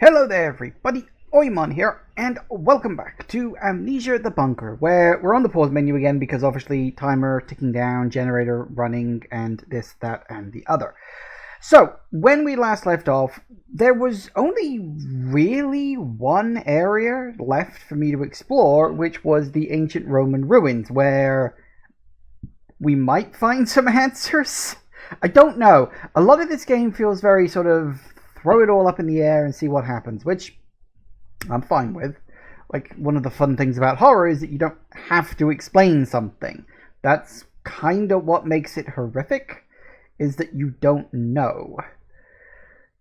Hello there everybody, Oimon here, and welcome back to Amnesia the Bunker, where we're on the pause menu again because obviously timer ticking down, generator running, and this, that, and the other. So, when we last left off, there was only really one area left for me to explore, which was the ancient Roman ruins, where we might find some answers. I don't know. A lot of this game feels very sort of throw it all up in the air and see what happens, which I'm fine with. Like, one of the fun things about horror is that you don't have to explain something. That's kind of what makes it horrific, is that you don't know.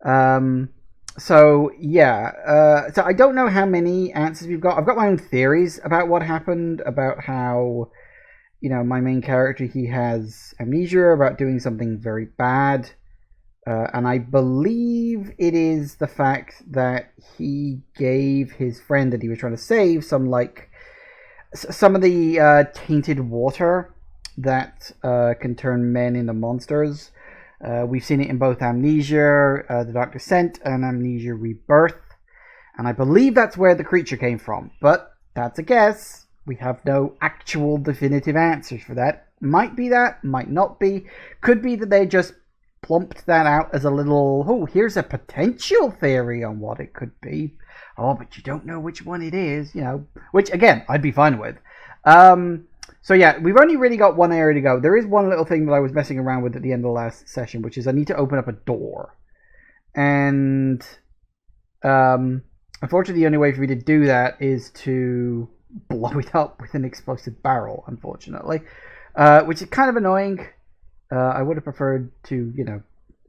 So I don't know how many answers we've got. I've got my own theories about what happened, about how, my main character, he has amnesia, about doing something very bad. And I believe it is the fact that he gave his friend that he was trying to save some of the tainted water that can turn men into monsters. We've seen it in both Amnesia, The Dark Descent, and Amnesia Rebirth. And I believe that's where the creature came from. But that's a guess. We have no actual definitive answers for that. Might be that, might not be. Could be that they just plumped that out as a little, here's a potential theory on what it could be. Oh, but you don't know which one it is, which, again, I'd be fine with. So yeah, we've only really got one area to go. There is one little thing that I was messing around with at the end of the last session, which is I need to open up a door. And unfortunately, the only way for me to do that is to blow it up with an explosive barrel, unfortunately. Which is kind of annoying. I would have preferred to,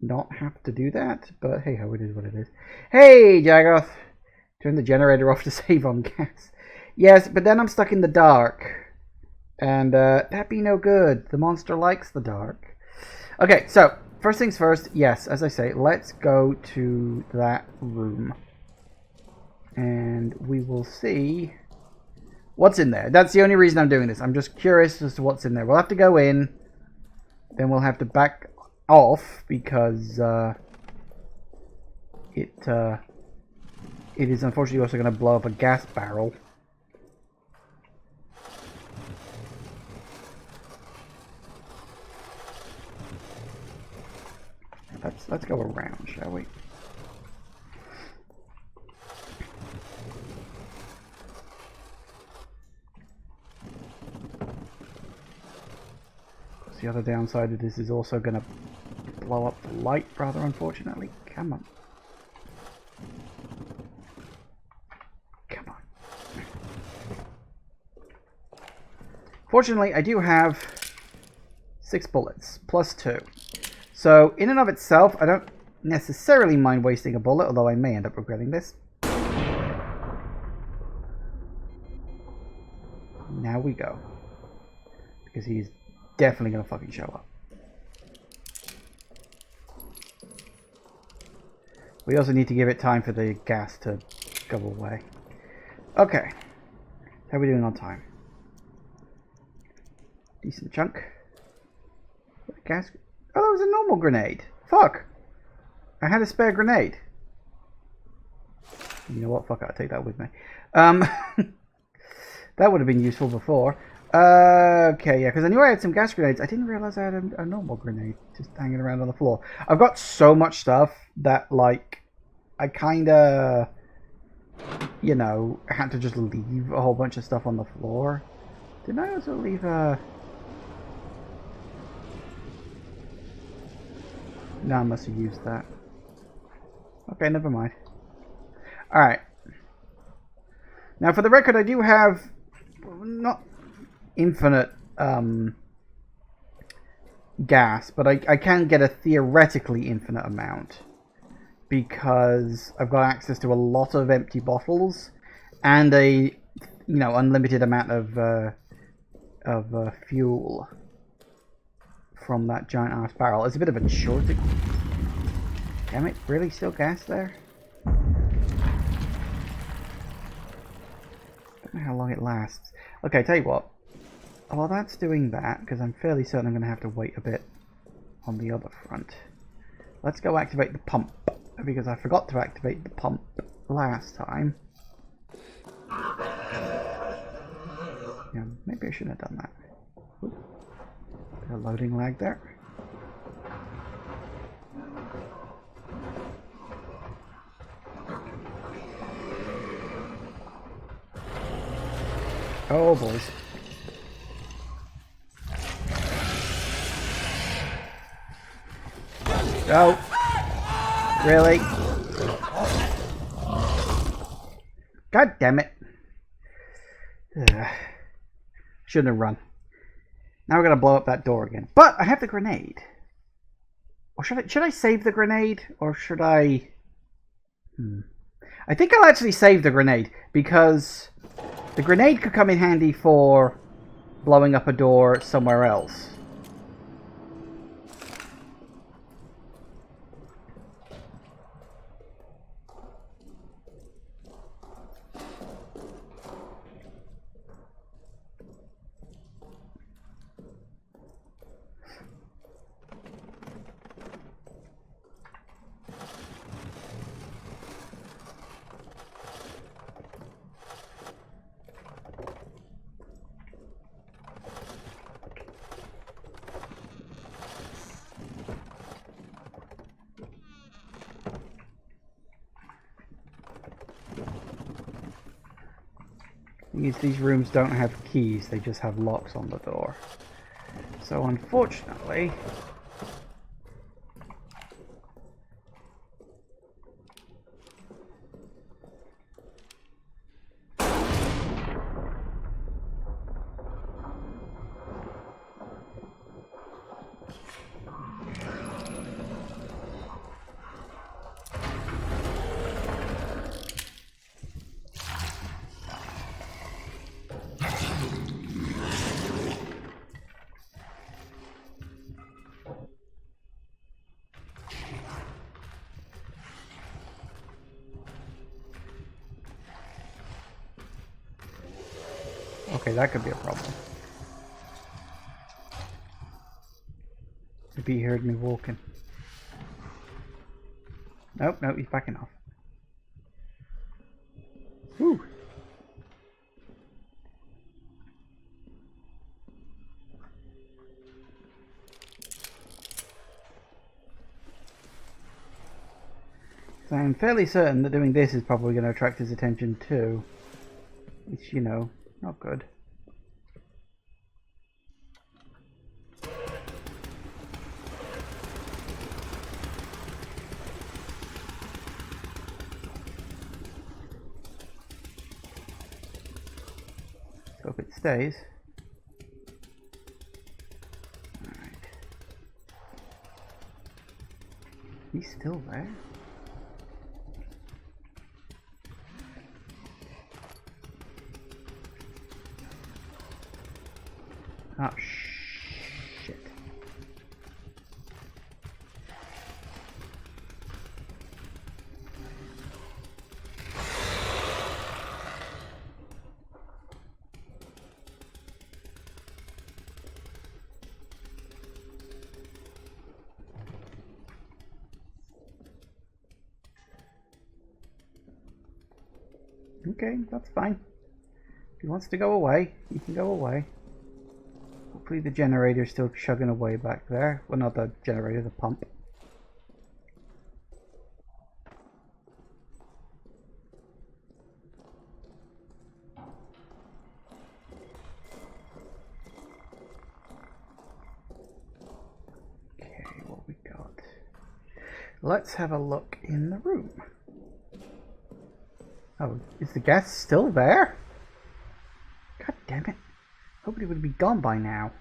not have to do that, but hey ho, it is what it is. Hey, Jagoth! Turn the generator off to save on gas. Yes, but then I'm stuck in the dark. And that'd be no good. The monster likes the dark. Okay, so, first things first, yes, as I say, let's go to that room. And we will see what's in there. That's the only reason I'm doing this. I'm just curious as to what's in there. We'll have to go in. Then we'll have to back off because it is unfortunately also going to blow up a gas barrel. Let's go around, shall we? The other downside of this is also going to blow up the light, rather unfortunately. Come on. Come on. Fortunately, I do have 6 bullets, plus 2. So, in and of itself, I don't necessarily mind wasting a bullet, although I may end up regretting this. Now we go. Because he's definitely gonna fucking show up. We also need to give it time for the gas to go away. Okay. How are we doing on time? Decent chunk. Gas. Oh, that was a normal grenade. Fuck. I had a spare grenade. You know what? Fuck it. I'll take that with me. That would have been useful before. Okay, yeah, because I knew I had some gas grenades. I didn't realize I had a normal grenade just hanging around on the floor. I've got so much stuff that, I kind of, had to just leave a whole bunch of stuff on the floor. Didn't I also leave a... No, I must have used that. Okay, never mind. Alright. Now, for the record, I do have... not infinite gas, but I can get a theoretically infinite amount because I've got access to a lot of empty bottles and a unlimited amount of fuel from that giant ass barrel. It's a bit of a shortage. Damn it, really? Still gas there? Don't know how long it lasts. Okay, tell you what. While that's doing that, because I'm fairly certain I'm going to have to wait a bit on the other front, let's go activate the pump, because I forgot to activate the pump last time. Yeah, maybe I shouldn't have done that. Ooh, bit of loading lag there. Oh boys. Oh. Really? God damn it. Ugh. Shouldn't have run. Now we're gonna blow up that door again. But I have the grenade. Or should I save the grenade? Or should I... I think I'll actually save the grenade, because the grenade could come in handy for blowing up a door somewhere else. These rooms don't have keys, they just have locks on the door. So unfortunately... Okay, that could be a problem. Maybe he heard me walking. Nope, nope, he's backing off. Whew. So I'm fairly certain that doing this is probably going to attract his attention too. Which, you know, not good. So if it stays... Alright. He's still there? Oh, shit. Okay, that's fine. If he wants to go away, he can go away. Hopefully the generator's still chugging away back there. Well, not the generator, the pump. Okay, what we got? Let's have a look in the room. Oh, is the gas still there? God damn it. Hopefully it would be gone by now.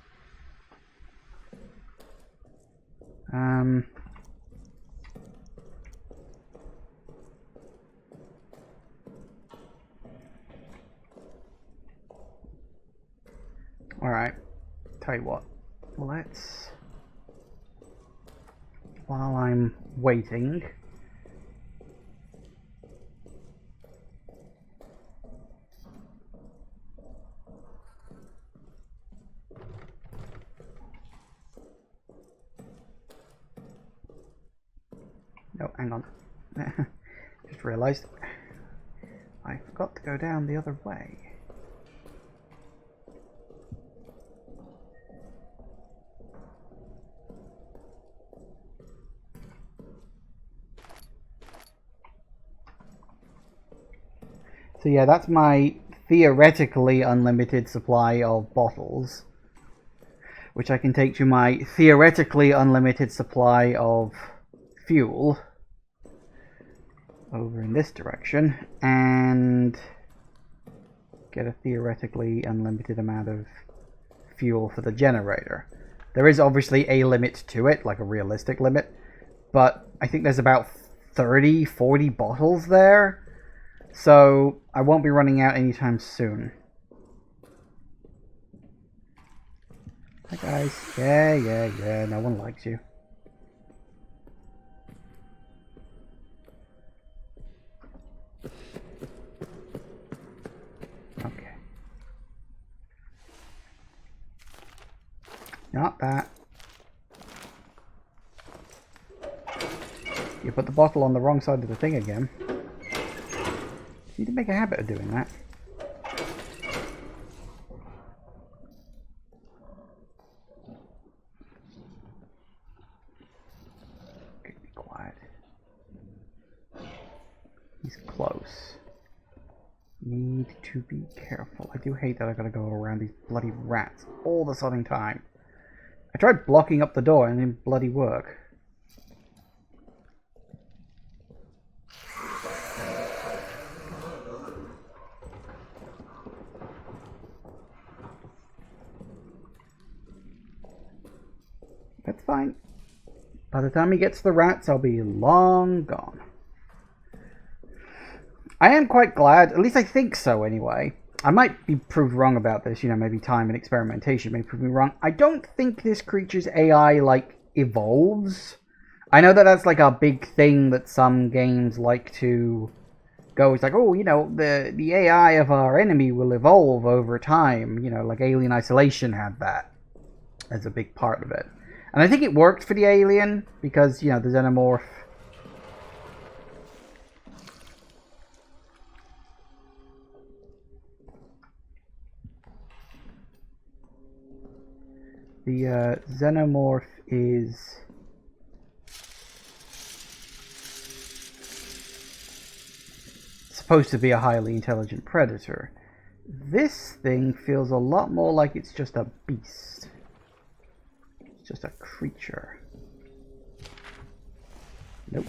Alright. Tell you what. Let's... While I'm waiting... No, hang on. Just realised I forgot to go down the other way. So yeah, that's my theoretically unlimited supply of bottles, which I can take to my theoretically unlimited supply of fuel over in this direction, and get a theoretically unlimited amount of fuel for the generator. There is obviously a limit to it, like a realistic limit, but I think there's about 30, 40 bottles there. So I won't be running out anytime soon. Hi guys. Yeah. No one likes you. Okay. Not that. You put the bottle on the wrong side of the thing again. You need to make a habit of doing that. Okay, be quiet. He's close. Need to be careful. I do hate that I gotta go around these bloody rats all the sodding time. I tried blocking up the door and it didn't bloody work. That's fine. By the time he gets the rats, I'll be long gone. I am quite glad, at least I think so anyway. I might be proved wrong about this, you know, maybe time and experimentation may prove me wrong. I don't think this creature's AI, like, evolves. I know that that's, like, a big thing that some games like to go. It's like, oh, you know, the AI of our enemy will evolve over time. You know, like Alien Isolation had that as a big part of it. And I think it worked for the alien, because, you know, the xenomorph... The xenomorph is... supposed to be a highly intelligent predator. This thing feels a lot more like it's just a beast. Just a creature. Note.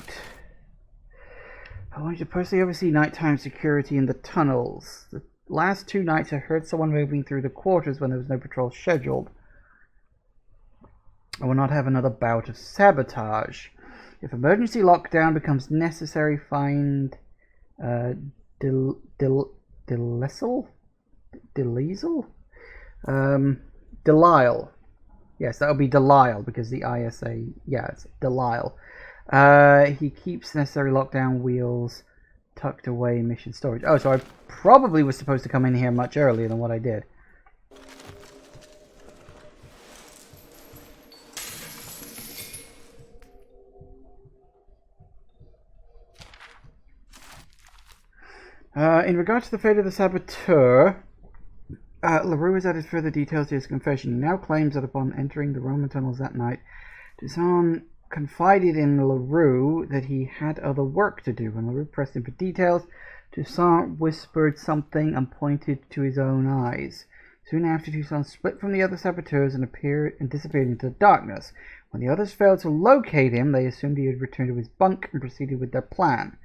I want you to personally oversee nighttime security in the tunnels. The last 2 nights I heard someone moving through the quarters when there was no patrol scheduled. I will not have another bout of sabotage. If emergency lockdown becomes necessary, find Delisle? Delisle. Yes, that would be Delisle, because the ISA... yeah, it's Delisle. He keeps necessary lockdown wheels tucked away in mission storage. Oh, so I probably was supposed to come in here much earlier than what I did. In regard to the fate of the saboteur, LaRue has added further details to his confession. He now claims that upon entering the Roman tunnels that night, Toussaint confided in LaRue that he had other work to do. When LaRue pressed him for details, Toussaint whispered something and pointed to his own eyes. Soon after, Toussaint split from the other saboteurs and disappeared into the darkness. When the others failed to locate him, they assumed he had returned to his bunk and proceeded with their plan.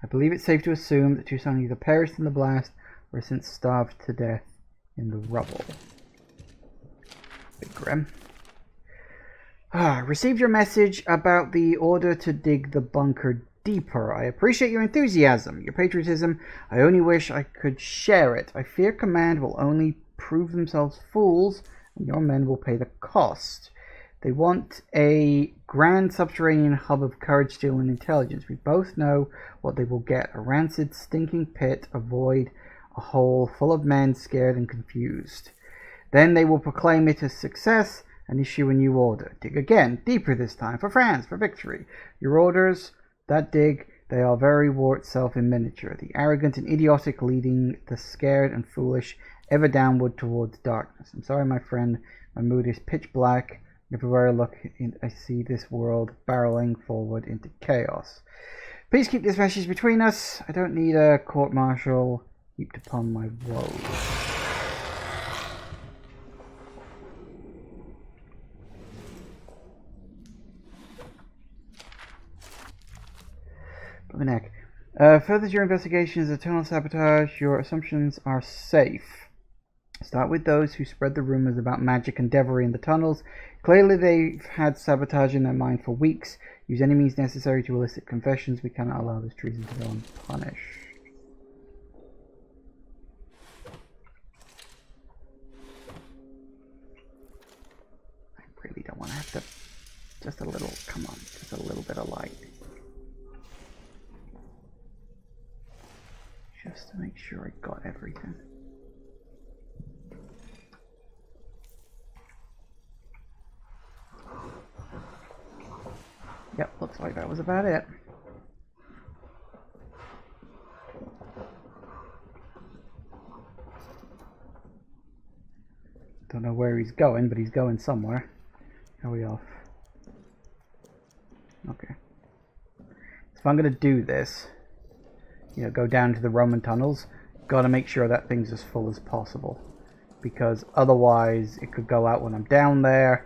I believe it's safe to assume that Toussaint either perished in the blast or since starved to death in the rubble. Bit grim. Received your message about the order to dig the bunker deeper. I appreciate your enthusiasm, your patriotism. I only wish I could share it. I fear command will only prove themselves fools, and your men will pay the cost. They want a grand subterranean hub of courage, steel, and intelligence. We both know what they will get. A rancid, stinking pit, a void, a hole full of men scared and confused. Then they will proclaim it a success and issue a new order. Dig again, deeper this time, for France, for victory. Your orders, that dig, They are very war itself in miniature, the arrogant and idiotic leading the scared and foolish ever downward towards darkness. I'm sorry, my friend, my mood is pitch black. Everywhere I look, I see this world barreling forward into chaos. Please keep this message between us. I don't need a court-martial heaped upon my woes. Neck. Furthers your investigations of tunnel sabotage. Your assumptions are safe. Start with those who spread the rumors about magic and devilry in the tunnels. Clearly they've had sabotage in their mind for weeks. Use any means necessary to elicit confessions. We cannot allow this treason to go unpunished. I really don't want to have to... Just a little... Come on. Just a little bit of light. Just to make sure I got everything. Yep, looks like that was about it. Don't know where he's going, but he's going somewhere. Are we off? Okay. If I'm gonna do this, you know, go down to the Roman tunnels, gotta make sure that thing's as full as possible, because otherwise it could go out when I'm down there.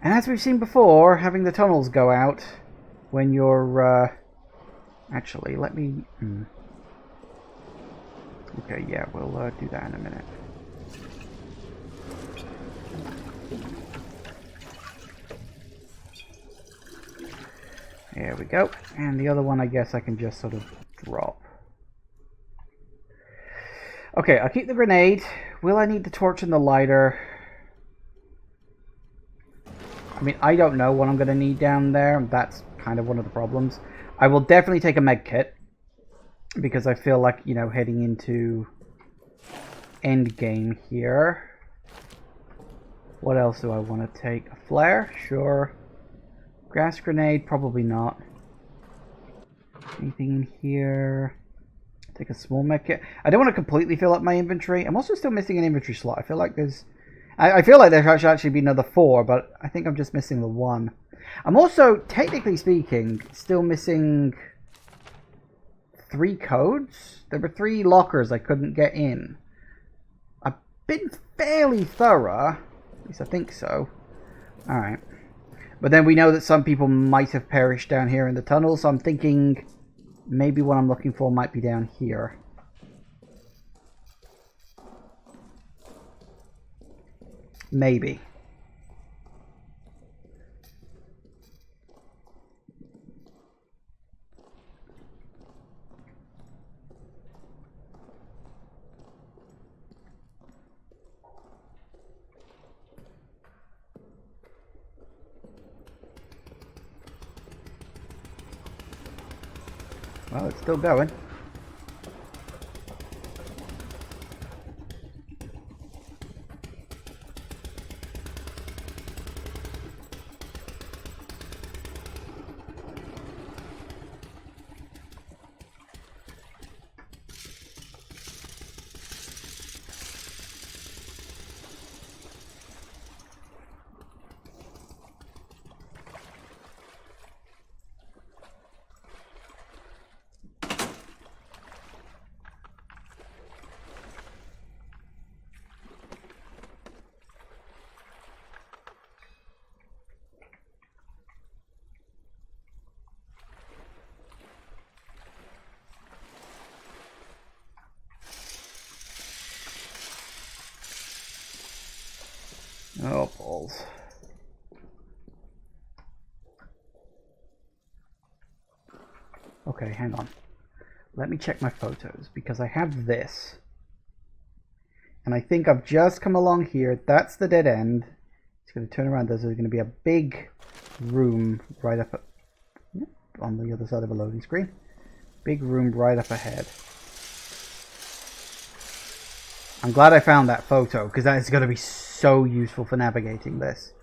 And as we've seen before, having the tunnels go out when you're actually, let me okay, yeah, we'll do that in a minute. There we go. And the other one I guess I can just sort of drop. Okay, I'll keep the grenade. Will I need the torch and the lighter? I mean, I don't know what I'm going to need down there. That's kind of one of the problems. I will definitely take a med kit, because I feel like, you know, heading into end game here. What else do I want to take? A flare? Sure. Gas grenade? Probably not. Anything in here? Take a small med kit. I don't want to completely fill up my inventory. I'm also still missing an inventory slot. I feel like there's... I feel like there should actually be another 4, but I think I'm just missing the 1. I'm also, technically speaking, still missing 3 codes. There were 3 lockers I couldn't get in. I've been fairly thorough. At least I think so. Alright. But then we know that some people might have perished down here in the tunnel, so I'm thinking maybe what I'm looking for might be down here. Maybe. Well, it's still going. Oh, balls. Okay, hang on. Let me check my photos, because I have this. And I think I've just come along here. That's the dead end. It's going to turn around. There's going to be a big room right up on the other side of a loading screen. Big room right up ahead. I'm glad I found that photo, because that is going to be so useful for navigating this.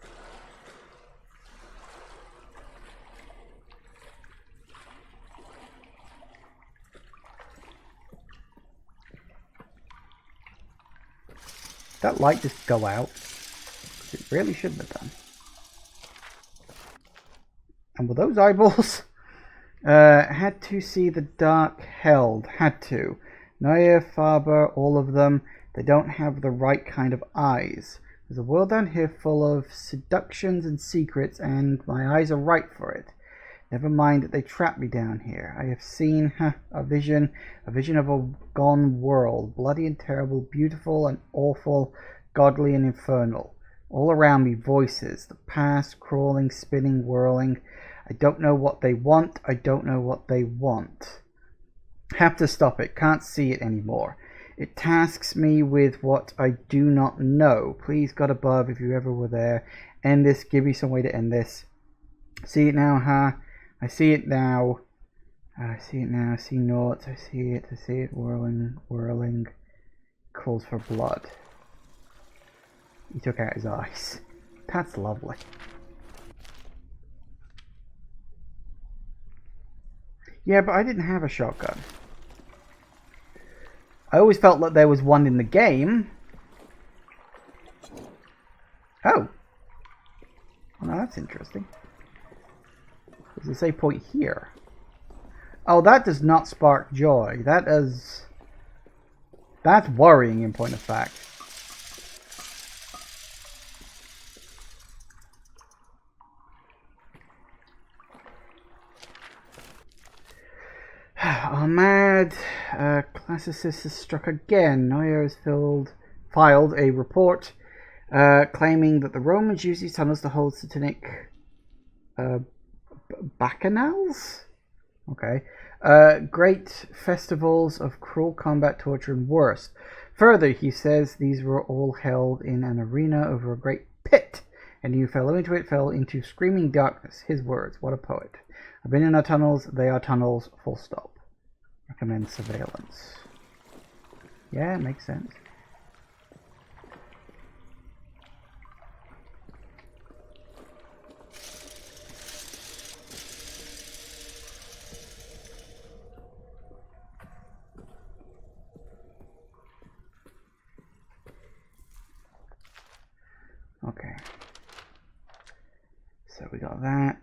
that light just go out? It really shouldn't have done. And were those eyeballs? Had to see the dark held. Had to. Neuer, Faber, all of them. They don't have the right kind of eyes. There's a world down here full of seductions and secrets, and my eyes are right for it. Never mind that they trapped me down here. I have seen a vision of a gone world, bloody and terrible, beautiful and awful, godly and infernal. All around me, voices, the past, crawling, spinning, whirling. I don't know what they want. I don't know what they want. Have to stop it. Can't see it anymore. It tasks me with what I do not know. Please, God above, if you ever were there, end this. Give me some way to end this. See it now, huh? I see it now. I see it now. I see naught. I see it. I see it. Whirling, whirling. Calls for blood. He took out his eyes. That's lovely. Yeah, but I didn't have a shotgun. I always felt that there was one in the game. Oh. Well, that's interesting. There's a save point here. Oh, that does not spark joy. That is... That's worrying in point of fact. Oh, mad. Classicist has struck again. Neuer has filed a report claiming that the Romans used these tunnels to hold satanic bacchanals? Okay. Great festivals of cruel combat, torture, and worse. Further, he says these were all held in an arena over a great pit, and who fell into it fell into screaming darkness. His words. What a poet. I've been in our tunnels. They are tunnels. Full stop. Recommend surveillance. Yeah, it makes sense. Okay. So we got that.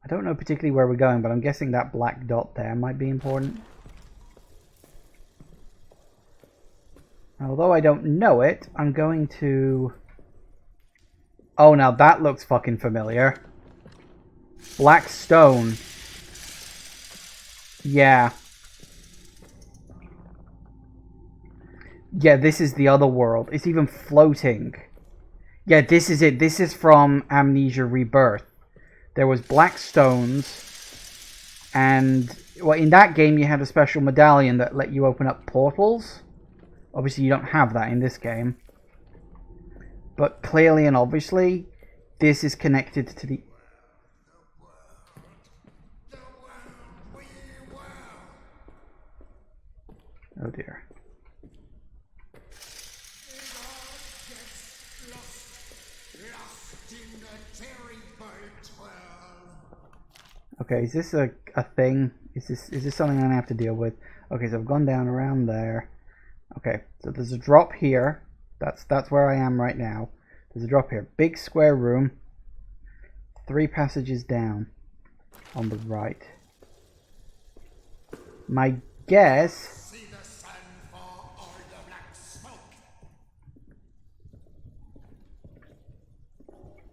I don't know particularly where we're going, but I'm guessing that black dot there might be important. Although I don't know it, I'm going to... Oh, now that looks fucking familiar. Black stone. Yeah. Yeah, this is the other world. It's even floating. Yeah, this is it. This is from Amnesia Rebirth. There was black stones, and well, in that game you had a special medallion that let you open up portals. Obviously you don't have that in this game. But clearly and obviously, this is connected to the... Oh dear. Okay, is this a thing? Is this something I'm gonna have to deal with? Okay, so I've gone down around there. Okay, so there's a drop here. That's where I am right now. There's a drop here. Big square room. 3 passages down on the right. My guess...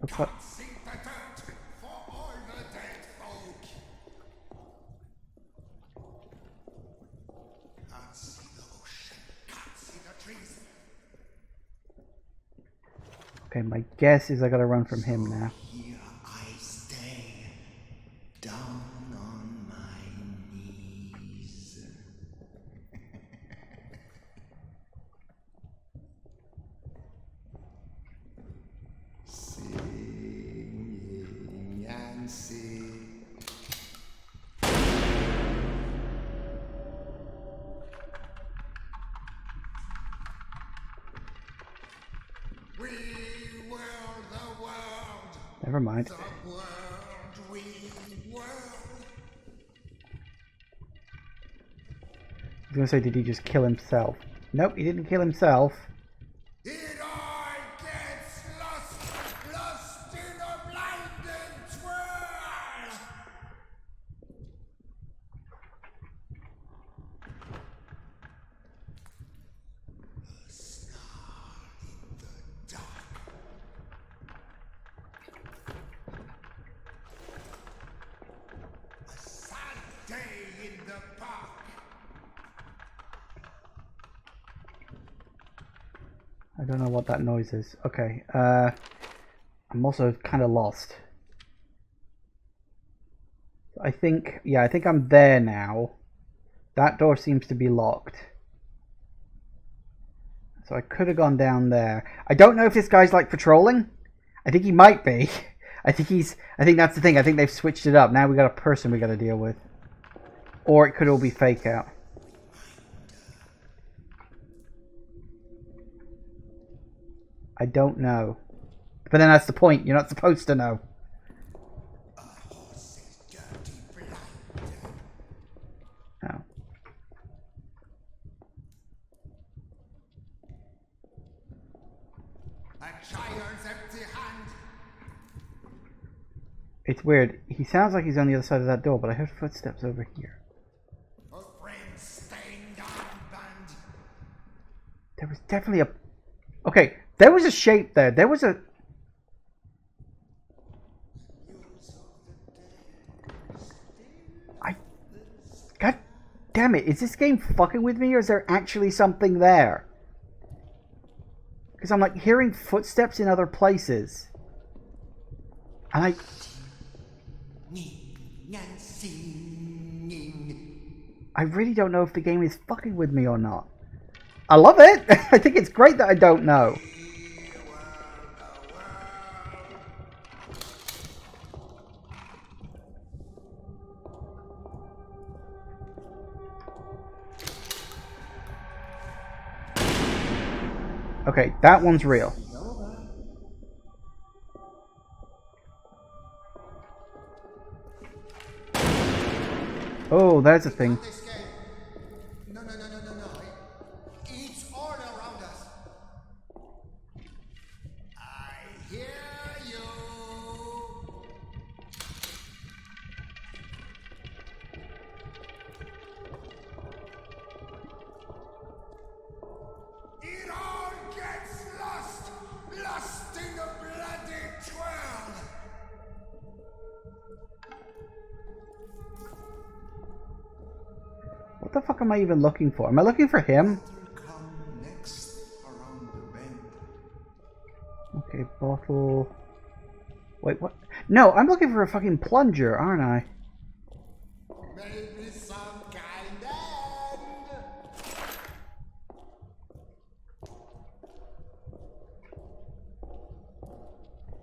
Looks like... Okay, my guess is I gotta run from him now. Here I stay, down on my knees. Singing and sing. Never mind. I was gonna say, did he just kill himself? Nope, he didn't kill himself. It all gets lost in a blinding twirl. A snarl in the dark. A sad day in the park. I don't know what that noise is. Okay, I'm also kind of lost. I think I'm there now. That door seems to be locked. So I could have gone down there. I don't know if this guy's like patrolling. I think he might be. I think that's the thing. I think they've switched it up. Now we got a person we got to deal with. Or it could all be fake out. I don't know. But then that's the point. You're not supposed to know. A horse's dirty blind. No. A child's empty hand. It's weird. He sounds like he's on the other side of that door, but I heard footsteps over here. A friend's stained armband. There was definitely a... Okay, there was a shape there. There was a... God damn it. Is this game fucking with me, or is there actually something there? Because I'm like hearing footsteps in other places. And I really don't know if the game is fucking with me or not. I love it. I think it's great that I don't know. Okay, that one's real. Oh, there's a thing. No. It's all around us. I hear you. It all gets lost in a bloody twirl. What the fuck am I even looking for? Am I looking for him? Come next around the bend. Okay, bottle. Wait, what? No, I'm looking for a fucking plunger, aren't I? Maybe some kind end.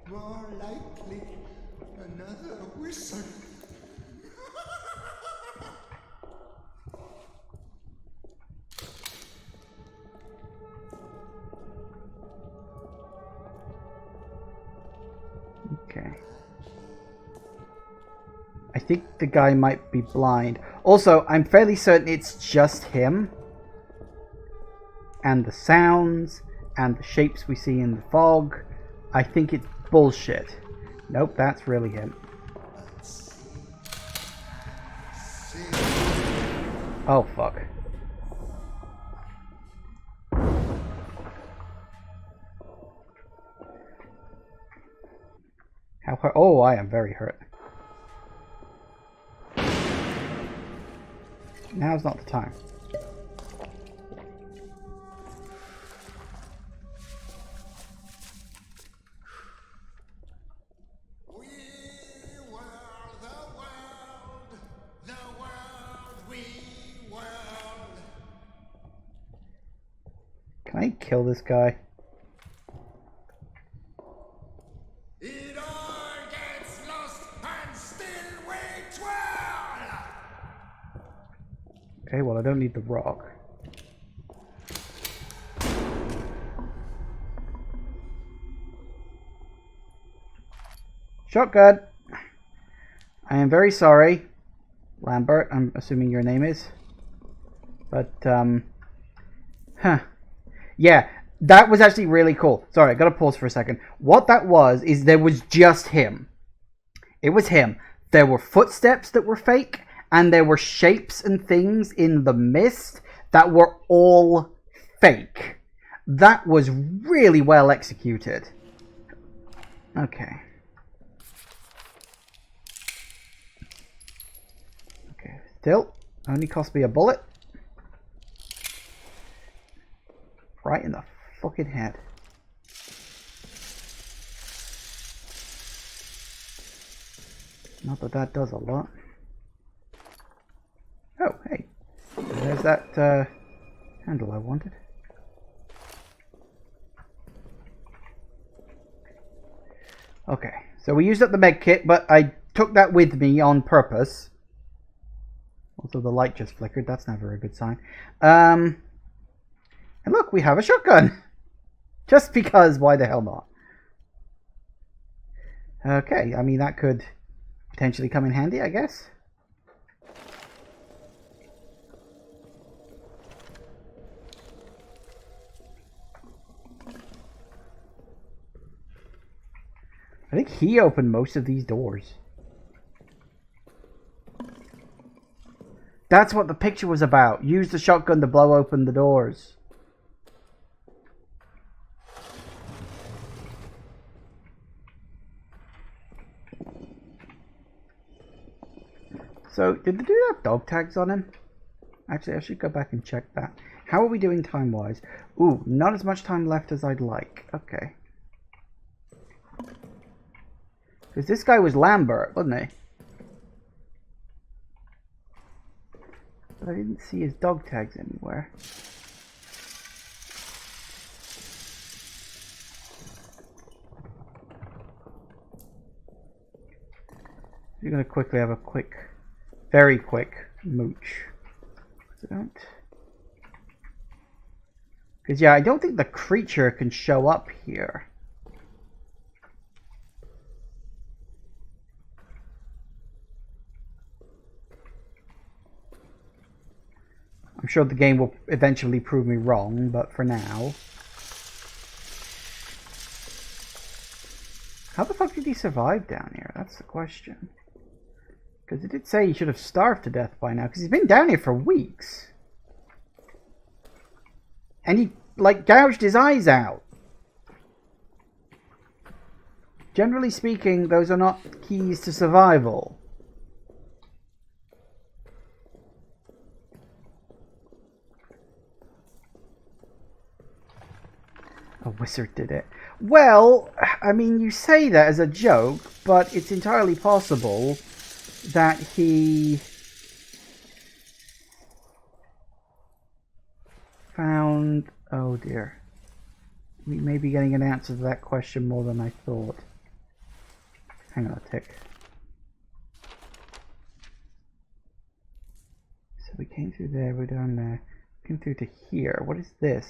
More likely, another whistle. Okay. I think the guy might be blind. Also, I'm fairly certain it's just him. And the sounds and the shapes we see in the fog. I think it's bullshit. Nope, that's really him. Oh, fuck. How hurt? Oh, I am very hurt. Now's not the time. We were the world, we world. Can I kill this guy? It all gets lost and still we twirl. Okay, well, I don't need the rock. Shotgun! I am very sorry, Lambert, I'm assuming your name is. But, Huh. Yeah, that was actually really cool. Sorry, I gotta pause for a second. What that was is there was just him. It was him. There were footsteps that were fake, and there were shapes and things in the mist that were all fake. That was really well executed. Okay. Okay, still, only cost me a bullet. Right in the fucking head. Not that that does a lot. Oh, hey. There's that handle I wanted. Okay, so we used up the med kit, but I took that with me on purpose. Also, the light just flickered. That's never a good sign. And look, we have a shotgun. Just because, why the hell not? Okay, I mean, that could potentially come in handy, I guess. I think he opened most of these doors. That's what the picture was about. Use the shotgun to blow open the doors. So, did the dude have dog tags on him? Actually, I should go back and check that. How are we doing time-wise? Ooh, not as much time left as I'd like. Okay. Because this guy was Lambert, wasn't he? But I didn't see his dog tags anywhere. You're going to quickly have a very quick mooch. So don't. Because, yeah, I don't think the creature can show up here. I'm sure the game will eventually prove me wrong, but for now... How the fuck did he survive down here? That's the question. Because it did say he should have starved to death by now, because he's been down here for weeks. And he, like, gouged his eyes out. Generally speaking, those are not keys to survival. A wizard did it. Well, I mean, you say that as a joke, but it's entirely possible that he found... Oh dear. We may be getting an answer to that question more than I thought. Hang on a tick. So we came through there, we're down there. Came through to here. What is this?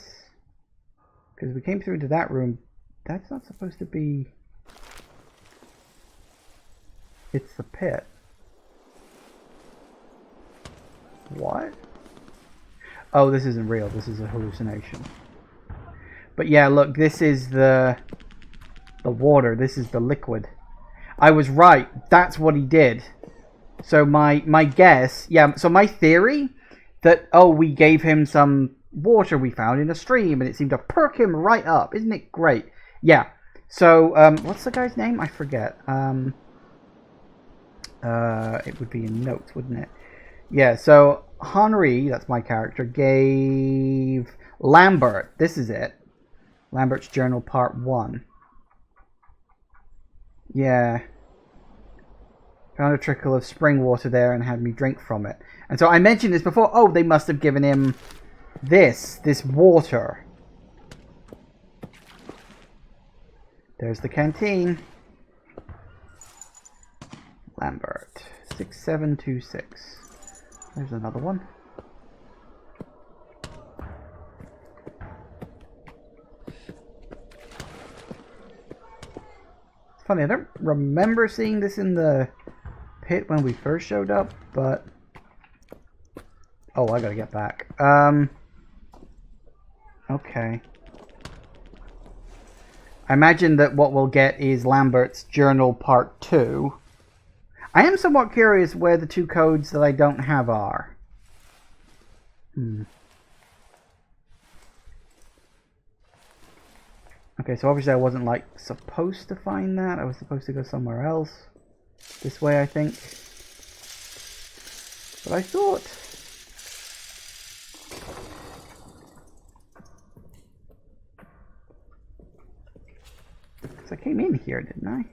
Because we came through into that room. That's not supposed to be... It's the pit. What? Oh, this isn't real. This is a hallucination. But yeah, look, this is the water. This is the liquid. I was right. That's what he did. So my guess... Yeah, so my theory that, oh, we gave him some water we found in a stream and it seemed to perk him right up. Isn't it great? Yeah. So, what's the guy's name? I forget. It would be in notes, wouldn't it? Yeah, so Henri, that's my character, gave Lambert, this is it. Lambert's Journal Part 1. Yeah. Found a trickle of spring water there and had me drink from it. And so I mentioned this before. Oh, they must have given him this water. There's the canteen. Lambert, 6726. There's another one. It's funny, I don't remember seeing this in the pit when we first showed up, but... Oh, I gotta get back. Okay. I imagine that what we'll get is Lambert's Journal Part 2. I am somewhat curious where the two codes that I don't have are. Okay, so obviously I wasn't, like, supposed to find that. I was supposed to go somewhere else. This way, I think. But I thought... Because I came in here, didn't I?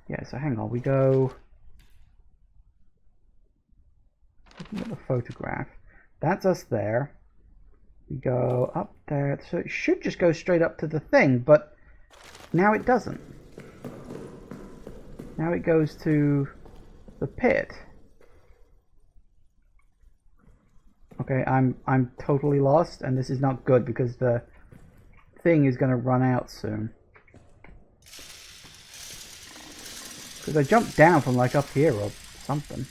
Yeah, so hang on, we go... Looking at the photograph. That's us there. We go up there, so it should just go straight up to the thing, but now it doesn't. Now it goes to the pit. Okay, I'm totally lost, and this is not good because the thing is going to run out soon. Because I jumped down from like up here or something.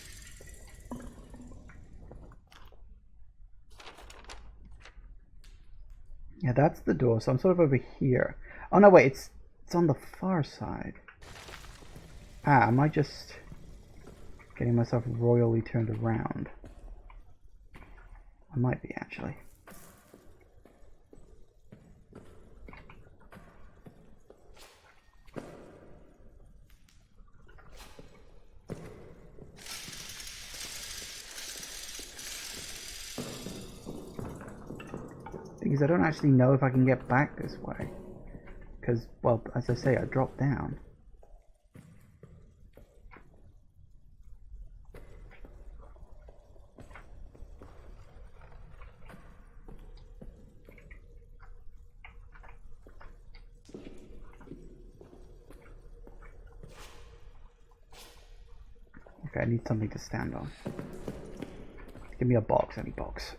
Yeah, that's the door, so I'm sort of over here. Oh no, wait, it's on the far side. Ah, am I just getting myself royally turned around? I might be, actually. Because I don't actually know if I can get back this way. Because, well, as I say, I dropped down. Okay, I need something to stand on. Give me a box, any box.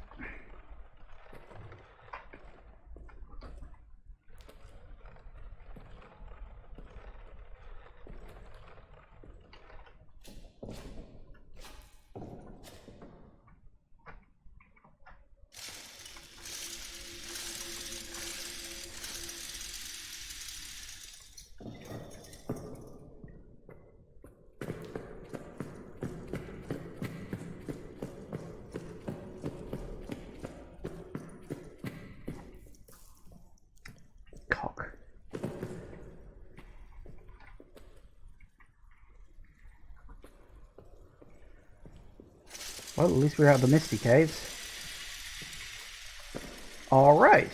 Well, at least we're out of the Misty Caves. Alright.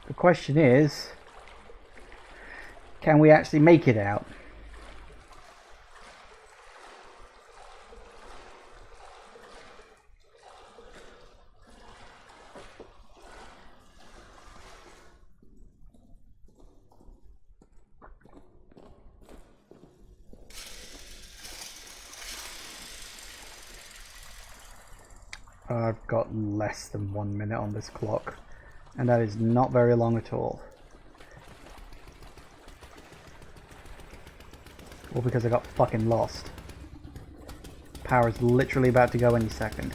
The question is, can we actually make it out? I've got less than 1 minute on this clock, and that is not very long at all. All because I got fucking lost. Power's literally about to go any second.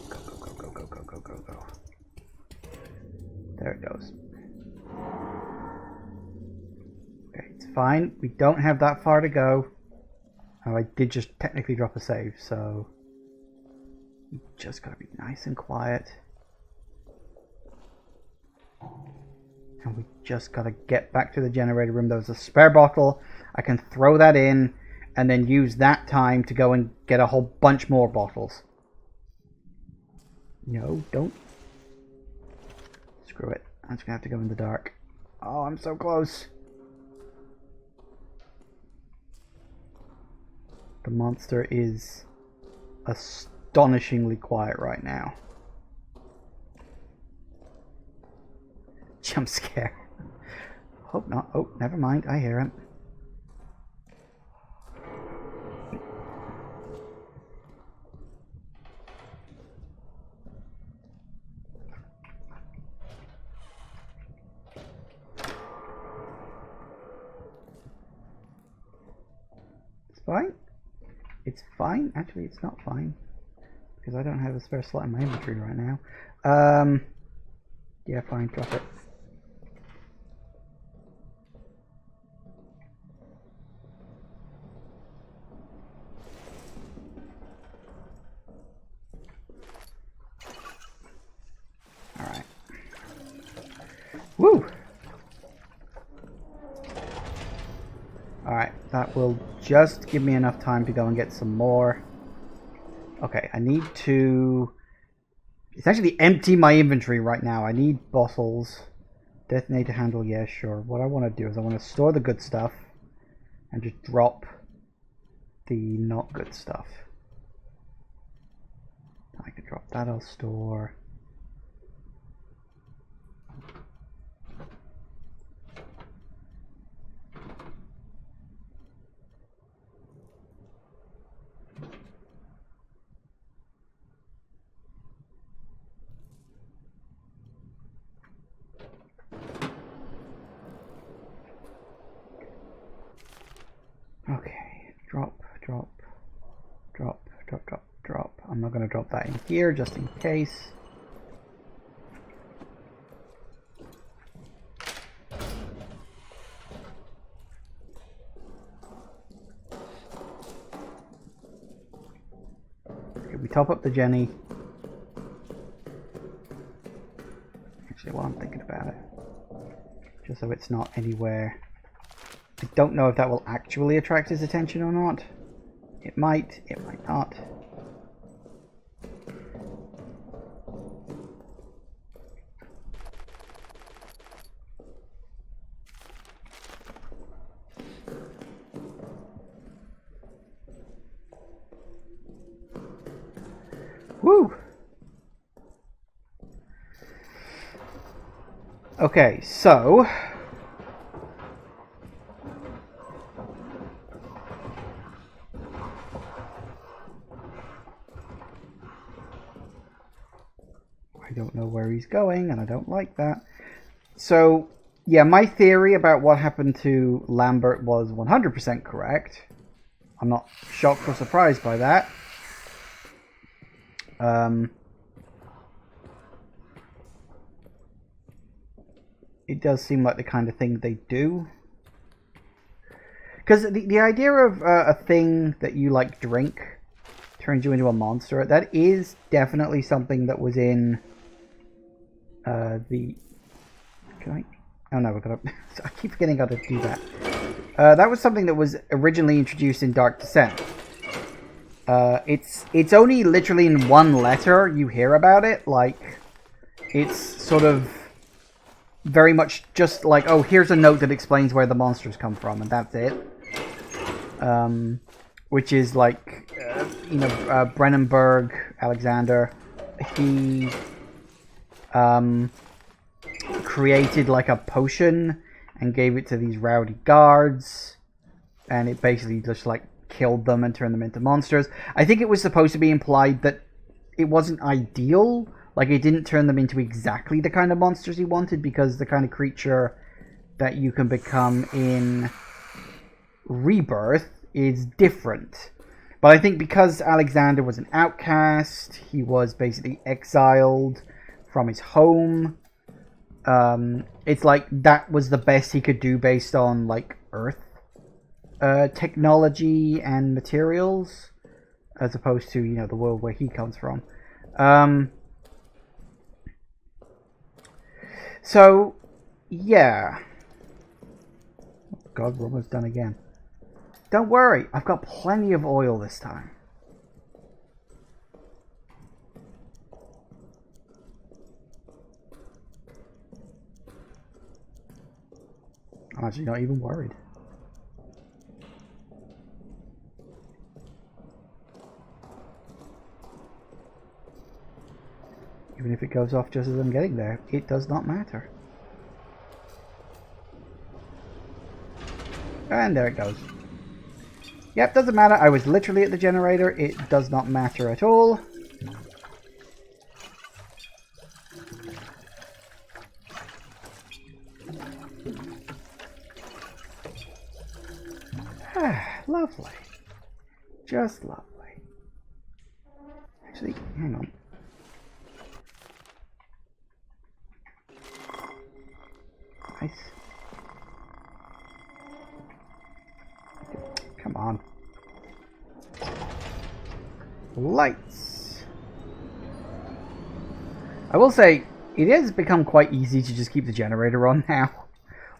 Go, go, go, go, go, go, go, go, go. There it goes. Fine, we don't have that far to go. Oh, I did just technically drop a save, so we just gotta be nice and quiet. And we just gotta get back to the generator room. There's a spare bottle. I can throw that in and then use that time to go and get a whole bunch more bottles. No, don't. Screw it. I'm just gonna have to go in the dark. Oh, I'm so close. The monster is astonishingly quiet right now. Jump scare. Hope not. Oh, never mind. I hear him. fine. It's fine. Actually, it's not fine. Because I don't have a spare slot in my inventory right now. Yeah, fine. Drop it. Alright. Woo! Alright, that will just give me enough time to go and get some more. Okay, I need to essentially empty my inventory right now. I need bottles. Detonator handle, yeah, sure. What I want to do is I want to store the good stuff and just drop the not good stuff. I could drop that, I'll store. Okay, drop. I'm not going to drop that in here just in case. Okay, we top up the Jenny. Actually, while I'm thinking about it, just so it's not anywhere. I don't know if that will actually attract his attention or not. It might not. Woo! Okay, so I don't know where he's going, and I don't like that. So, yeah, my theory about what happened to Lambert was 100% correct. I'm not shocked or surprised by that. It does seem like the kind of thing they do. Because the idea of a thing that you, like, drink turns you into a monster, that is definitely something that was in the... Can I... Oh no, we're gonna... I keep forgetting how to do that. That was something that was originally introduced in Dark Descent. It's only literally in one letter you hear about it. Like, it's sort of very much just like, oh, here's a note that explains where the monsters come from, and that's it. Which is like, Brennenberg, Alexander, he created like a potion and gave it to these rowdy guards, and it basically just like killed them and turned them into monsters. I think it was supposed to be implied that it wasn't ideal, like it didn't turn them into exactly the kind of monsters he wanted, because the kind of creature that you can become in Rebirth is different. But I think because Alexander was an outcast, he was basically exiled from his home. It's like that was the best he could do based on like Earth technology and materials, as opposed to, the world where he comes from. So, yeah. Oh God, we're almost done again. Don't worry, I've got plenty of oil this time. I'm actually not even worried. Even if it goes off just as I'm getting there, it does not matter. And there it goes. Yep, doesn't matter. I was literally at the generator. It does not matter at all. Ah, lovely. Just lovely. Actually, hang on. Nice. Come on. Lights. I will say, it has become quite easy to just keep the generator on now.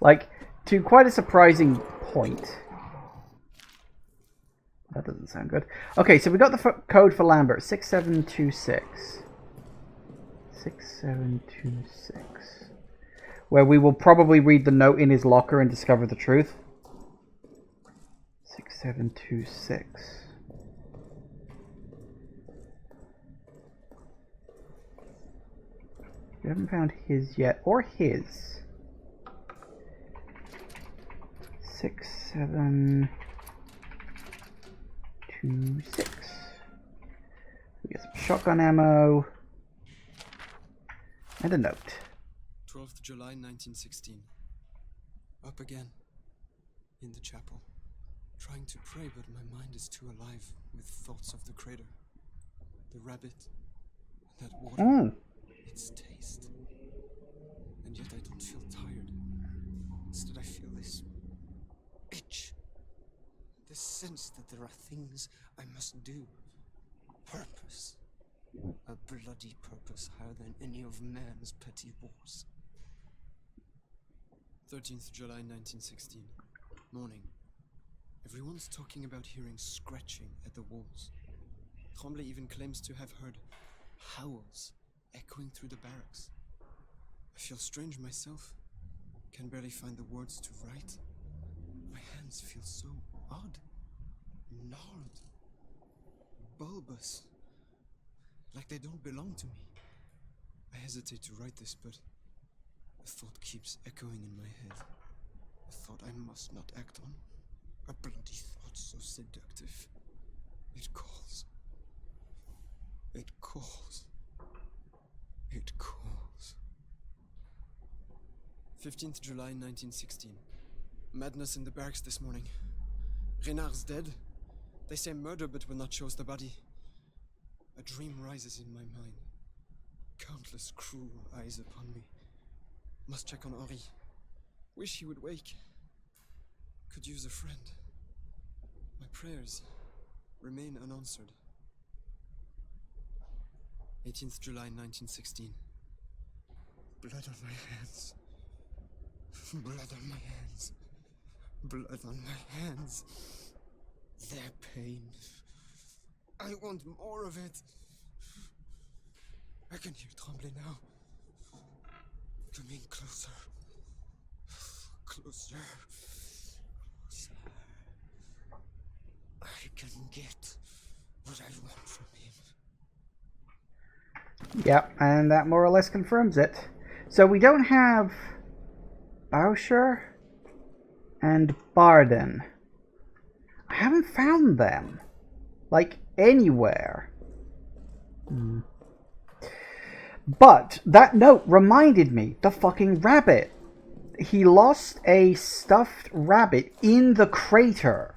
Like, to quite a surprising point. That doesn't sound good. Okay, so we got the code for Lambert. 6726. 6726. Where we will probably read the note in his locker and discover the truth. 6726. We haven't found his yet, or his. 6726. We get some shotgun ammo. And a note. 12th July 1916. Up again. In the chapel. Trying to pray, but my mind is too alive with thoughts of the crater. The rabbit. That water. Its taste. And yet I don't feel tired. Instead I feel this itch. This sense that there are things I must do. Purpose. A bloody purpose higher than any of man's petty wars. 13th July 1916. Morning. Everyone's talking about hearing scratching at the walls. Tremblay even claims to have heard howls echoing through the barracks. I feel strange myself. Can barely find the words to write. My hands feel so odd. Gnarled. Bulbous. Like they don't belong to me. I hesitate to write this, but a thought keeps echoing in my head. A thought I must not act on. A bloody thought so seductive. It calls. It calls. It calls. 15th July 1916. Madness in the barracks this morning. Renard's dead. They say murder, but will not show us the body. A dream rises in my mind. Countless cruel eyes upon me. Must check on Henri. Wish he would wake. Could use a friend. My prayers remain unanswered. 18th July 1916. Blood on my hands. Blood on my hands. Blood on my hands. Their pain. I want more of it. I can hear Tremblay now. Coming closer. Closer. Closer. I can get what I want from him. Yep, and that more or less confirms it. So we don't have Bauscher and Barden. I haven't found them. Like, anywhere. But that note reminded me, the fucking rabbit. He lost a stuffed rabbit in the crater.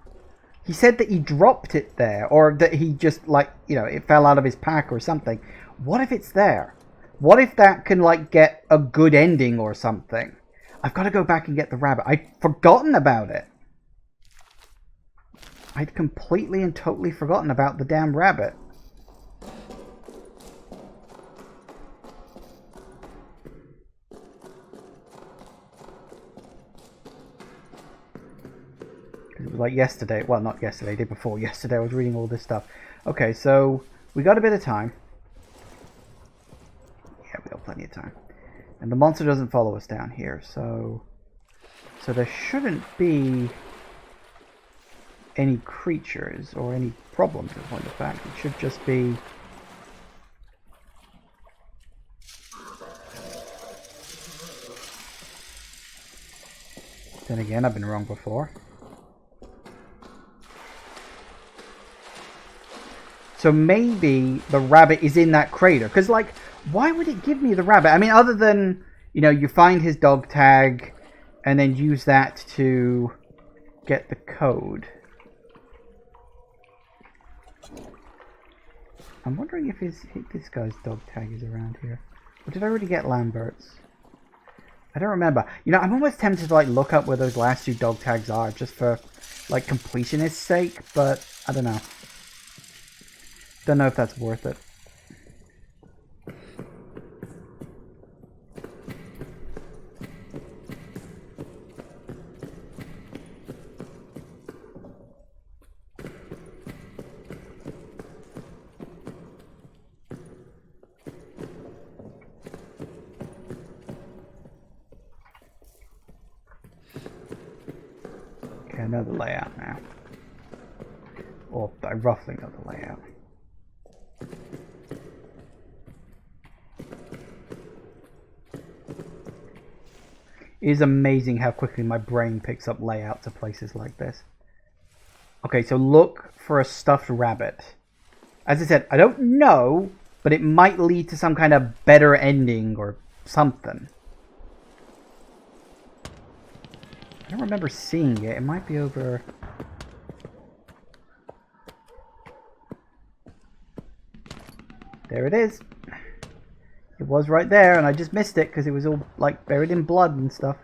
He said that he dropped it there, or that he just, like, you know, it fell out of his pack or something. What if it's there? What if that can, like, get a good ending or something? I've got to go back and get the rabbit. I'd forgotten about it. I'd completely and totally forgotten about the damn rabbit. It was like yesterday. Well, not yesterday, day before yesterday. I was reading all this stuff. Okay, so we got a bit of time. Yeah, we got plenty of time. And the monster doesn't follow us down here, so there shouldn't be any creatures or any problems in point of fact. It should just be then again, I've been wrong before. So maybe the rabbit is in that crater. Because, like, why would it give me the rabbit? I mean, other than, you know, you find his dog tag and then use that to get the code. I'm wondering if this guy's dog tag is around here. Or did I already get Lambert's? I don't remember. You know, I'm almost tempted to like look up where those last two dog tags are just for like completionist's sake, but I don't know. Don't know if that's worth it. Okay, I know the layout now. Or I roughly know the layout. It is amazing how quickly my brain picks up layouts of places like this. Okay, so look for a stuffed rabbit. As I said, I don't know, but it might lead to some kind of better ending or something. I don't remember seeing it. It might be over... There it is. It was right there, and I just missed it because it was all like buried in blood and stuff.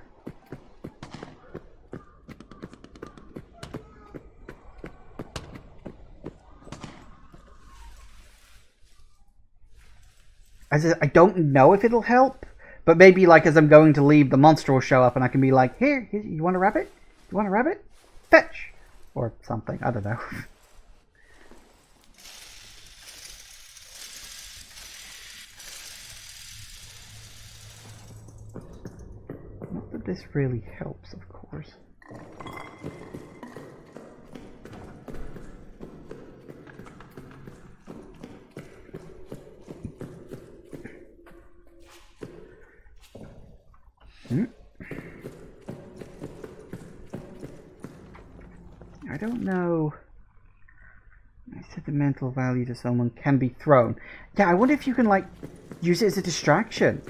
As I don't know if it'll help, but maybe like as I'm going to leave, the monster will show up and I can be like, here you want a rabbit? You want a rabbit? Fetch! Or something, I don't know. Not that this really helps, of course. I don't know. I said the mental value to someone can be thrown. Yeah, I wonder if you can, like, use it as a distraction.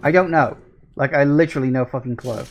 I don't know. Like, I literally no fucking clue.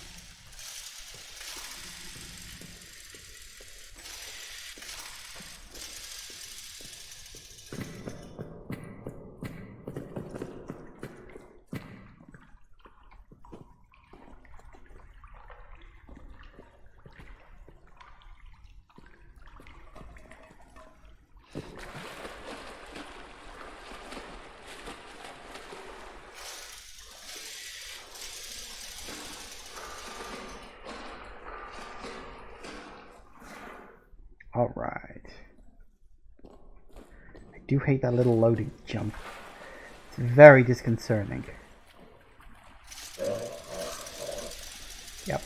Alright. I do hate that little loading jump. It's very disconcerting. Yep.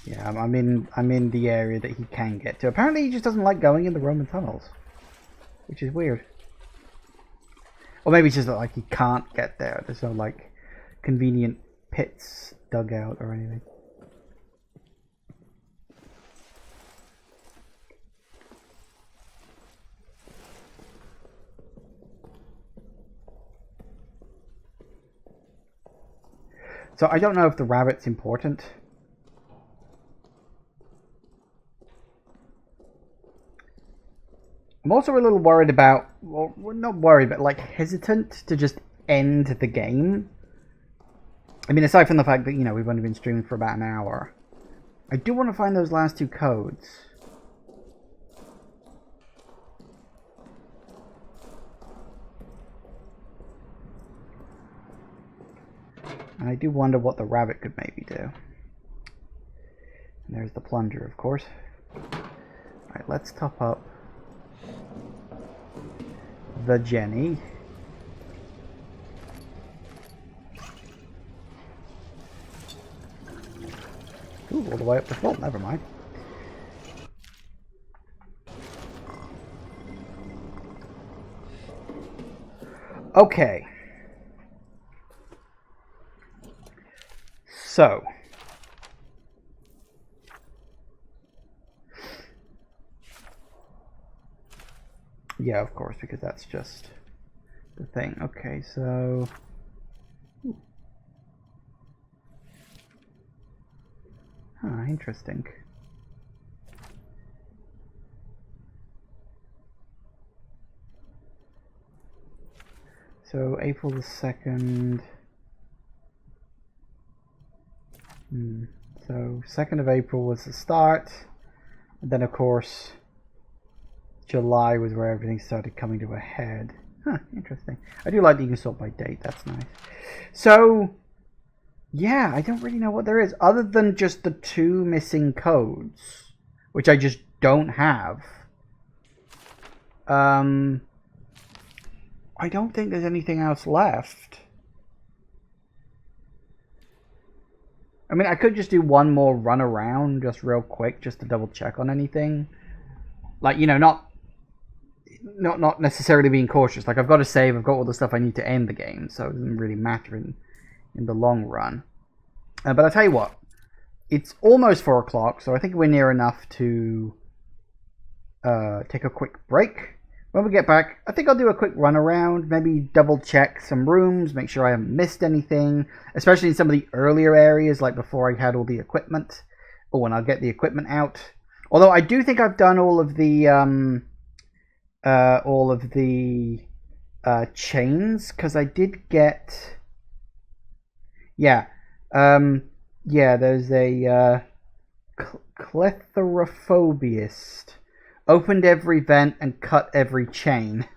Yeah, I'm in the area that he can get to. Apparently he just doesn't like going in the Roman tunnels. Which is weird. Or maybe it's just that like he can't get there. There's no like convenient pits dug out or anything. So I don't know if the rabbit's important. I'm also a little worried about, well, not worried, but like hesitant to just end the game. I mean, aside from the fact that, you know, we've only been streaming for about an hour. I do want to find those last two codes. And I do wonder what the rabbit could maybe do. And there's the plunger, of course. Alright, let's top up the Jenny. Ooh, all the way up the vault, never mind. Okay. So. Yeah, of course, because that's just the thing. Okay, so... Huh, interesting. So April the 2nd. So 2nd of April was the start. And then of course July was where everything started coming to a head. Huh, interesting. I do like that you can sort by date, that's nice. So yeah, I don't really know what there is other than just the 2 missing codes, which I just don't have. I don't think there's anything else left. I mean, I could just do one more run around just real quick just to double check on anything. Like, you know, not necessarily being cautious. Like, I've got to save, I've got all the stuff I need to end the game, so it doesn't really matter in the long run. But I'll tell you what, it's almost 4 o'clock, so I think we're near enough to take a quick break. When we get back, I think I'll do a quick run around, maybe double check some rooms, make sure I haven't missed anything, especially in some of the earlier areas, like before I had all the equipment. Oh, when I'll get the equipment out. Although I do think I've done all of the chains, because I did get... Yeah, there's a Clethorophobiast. Opened every vent and cut every chain.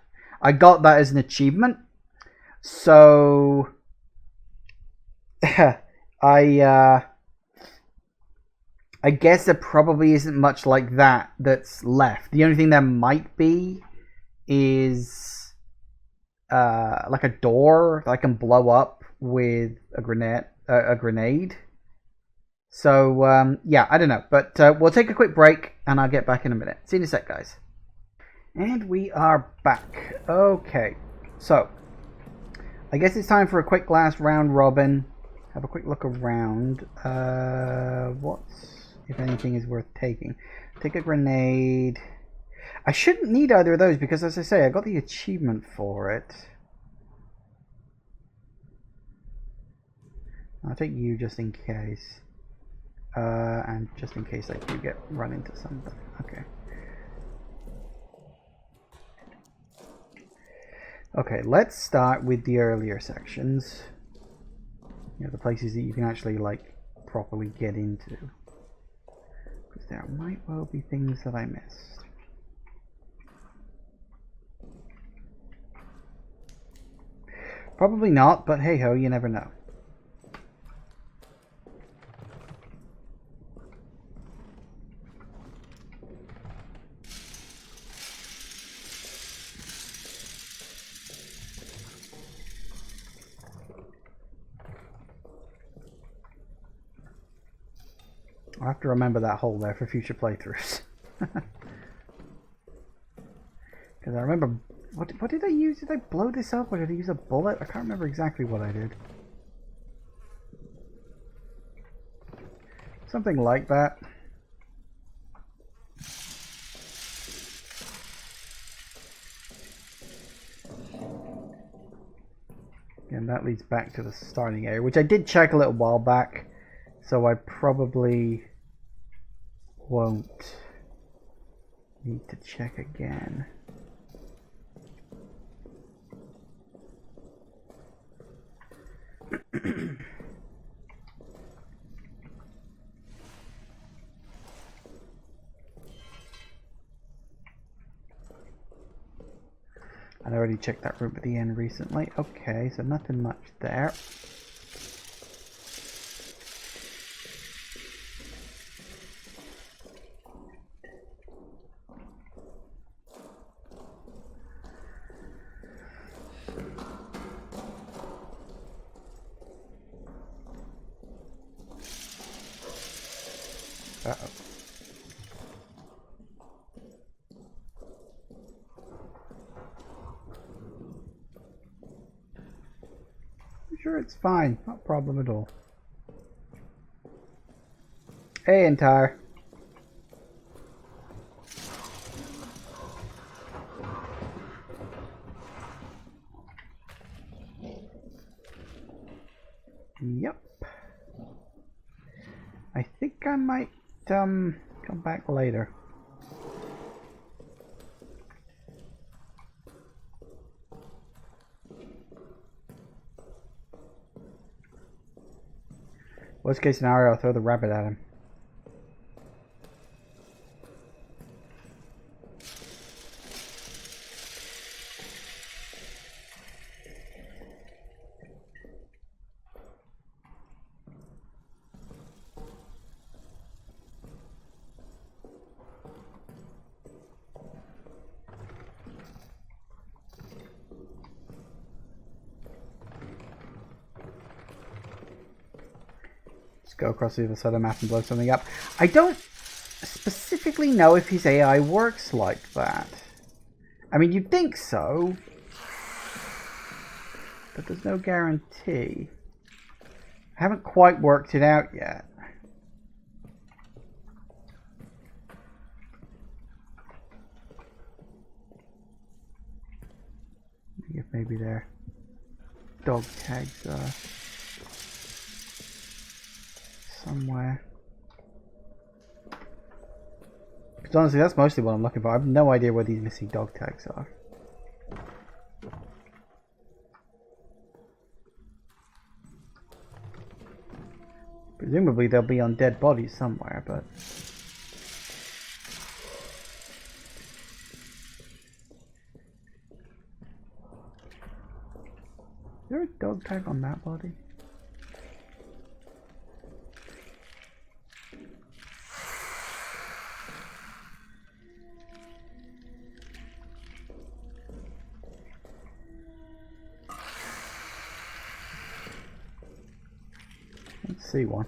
I got that as an achievement. So I guess there probably isn't much like that that's left. The only thing there might be is like a door that I can blow up with a grenade. So, yeah, I don't know. But we'll take a quick break, and I'll get back in a minute. See you in a sec, guys. And we are back. Okay, so I guess it's time for a quick last round robin. Have a quick look around. What's, if anything, is worth taking? Take a grenade. I shouldn't need either of those because, as I say, I got the achievement for it. I'll take you just in case. And just in case I do get run into something. Okay. Okay, let's start with the earlier sections. You know, the places that you can actually, like, properly get into. Because there might well be things that I missed. Probably not, but hey ho, you never know. I'll have to remember that hole there for future playthroughs. Because I remember... What did I use? Did I blow this up or did I use a bullet? I can't remember exactly what I did. Something like that. And that leads back to the starting area, which I did check a little while back. So I probably won't need to check again. I'd already checked that room at the end recently. Okay, so nothing much there. Uh-oh. I'm sure it's fine. Not a problem at all. Hey, Entire. Yep. I think I might come back later. Worst case scenario, I'll throw the rabbit at him. Go across the other side of the map and blow something up. I don't specifically know if his AI works like that. I mean, you'd think so, but there's no guarantee. I haven't quite worked it out yet. If maybe their dog tags are somewhere. Because honestly, that's mostly what I'm looking for. I have no idea where these missing dog tags are. Presumably they'll be on dead bodies somewhere, but... Is there a dog tag on that body? See one.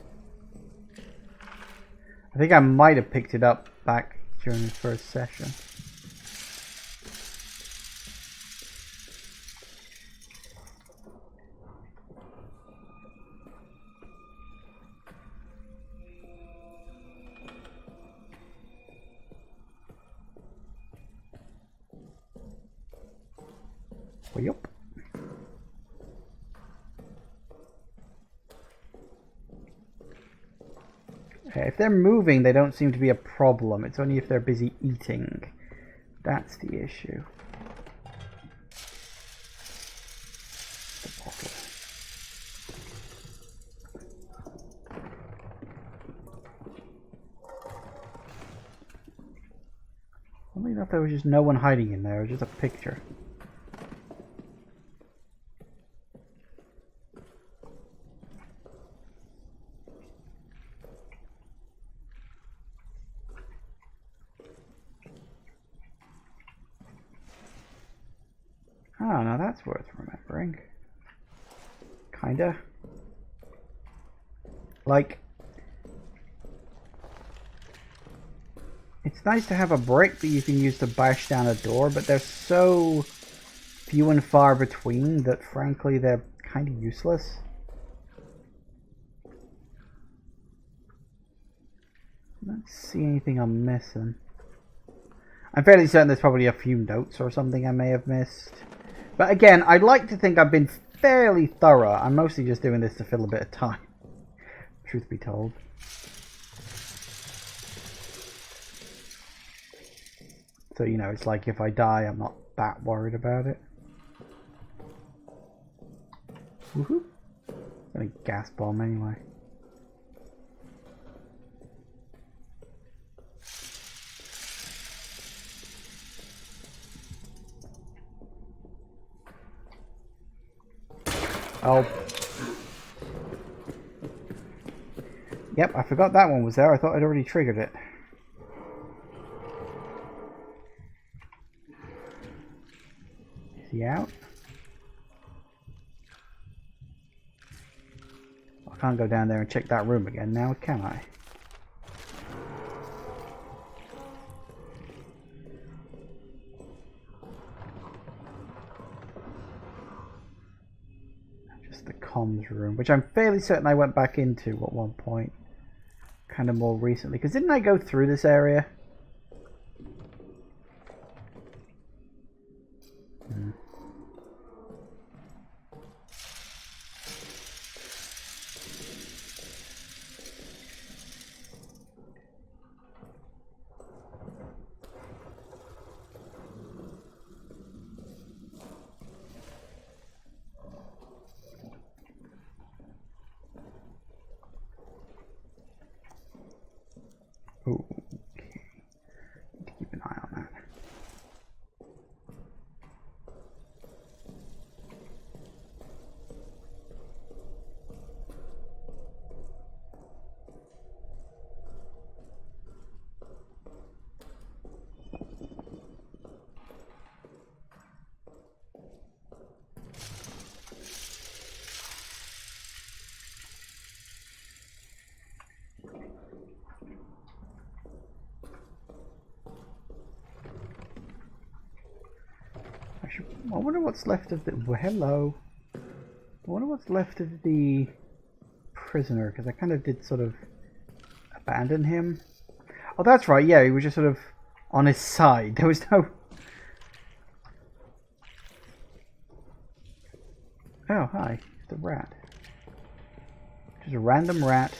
I think I might have picked it up back during the first session. Well, yep. If they're moving, they don't seem to be a problem. It's only if they're busy eating. That's the issue. The bottle. Funnily enough, there was just no one hiding in there. It was just a picture. Oh, now that's worth remembering. Kinda. Like, it's nice to have a brick that you can use to bash down a door, but they're so few and far between that frankly they're kind of useless. I don't see anything I'm missing. I'm fairly certain there's probably a few notes or something I may have missed. But again, I'd like to think I've been fairly thorough. I'm mostly just doing this to fill a bit of time, truth be told. So, you know, it's like if I die, I'm not that worried about it. Woohoo! Got a gas bomb anyway. Oh. Yep, I forgot that one was there. I thought I'd already triggered it. Is he out? I can't go down there and check that room again now, can I? The comms room, which I'm fairly certain I went back into at one point, kind of more recently, because didn't I go through this area? Okay. Need to keep an eye on that. I wonder what's left of the... Well, hello. I wonder what's left of the prisoner, because I kind of did sort of abandon him. Oh, that's right, yeah, he was just sort of on his side. There was no... Oh, hi. It's a rat. Just a random rat.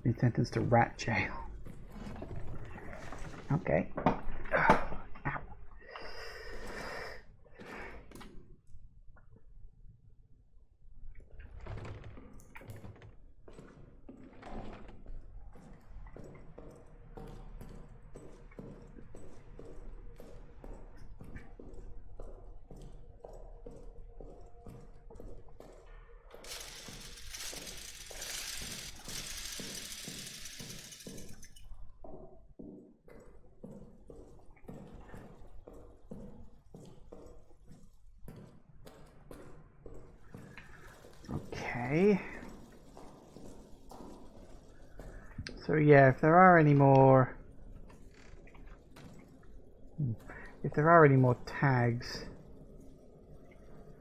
Been sentenced to rat jail. Okay. Ow. Okay. So yeah, if there are any more... If there are any more tags...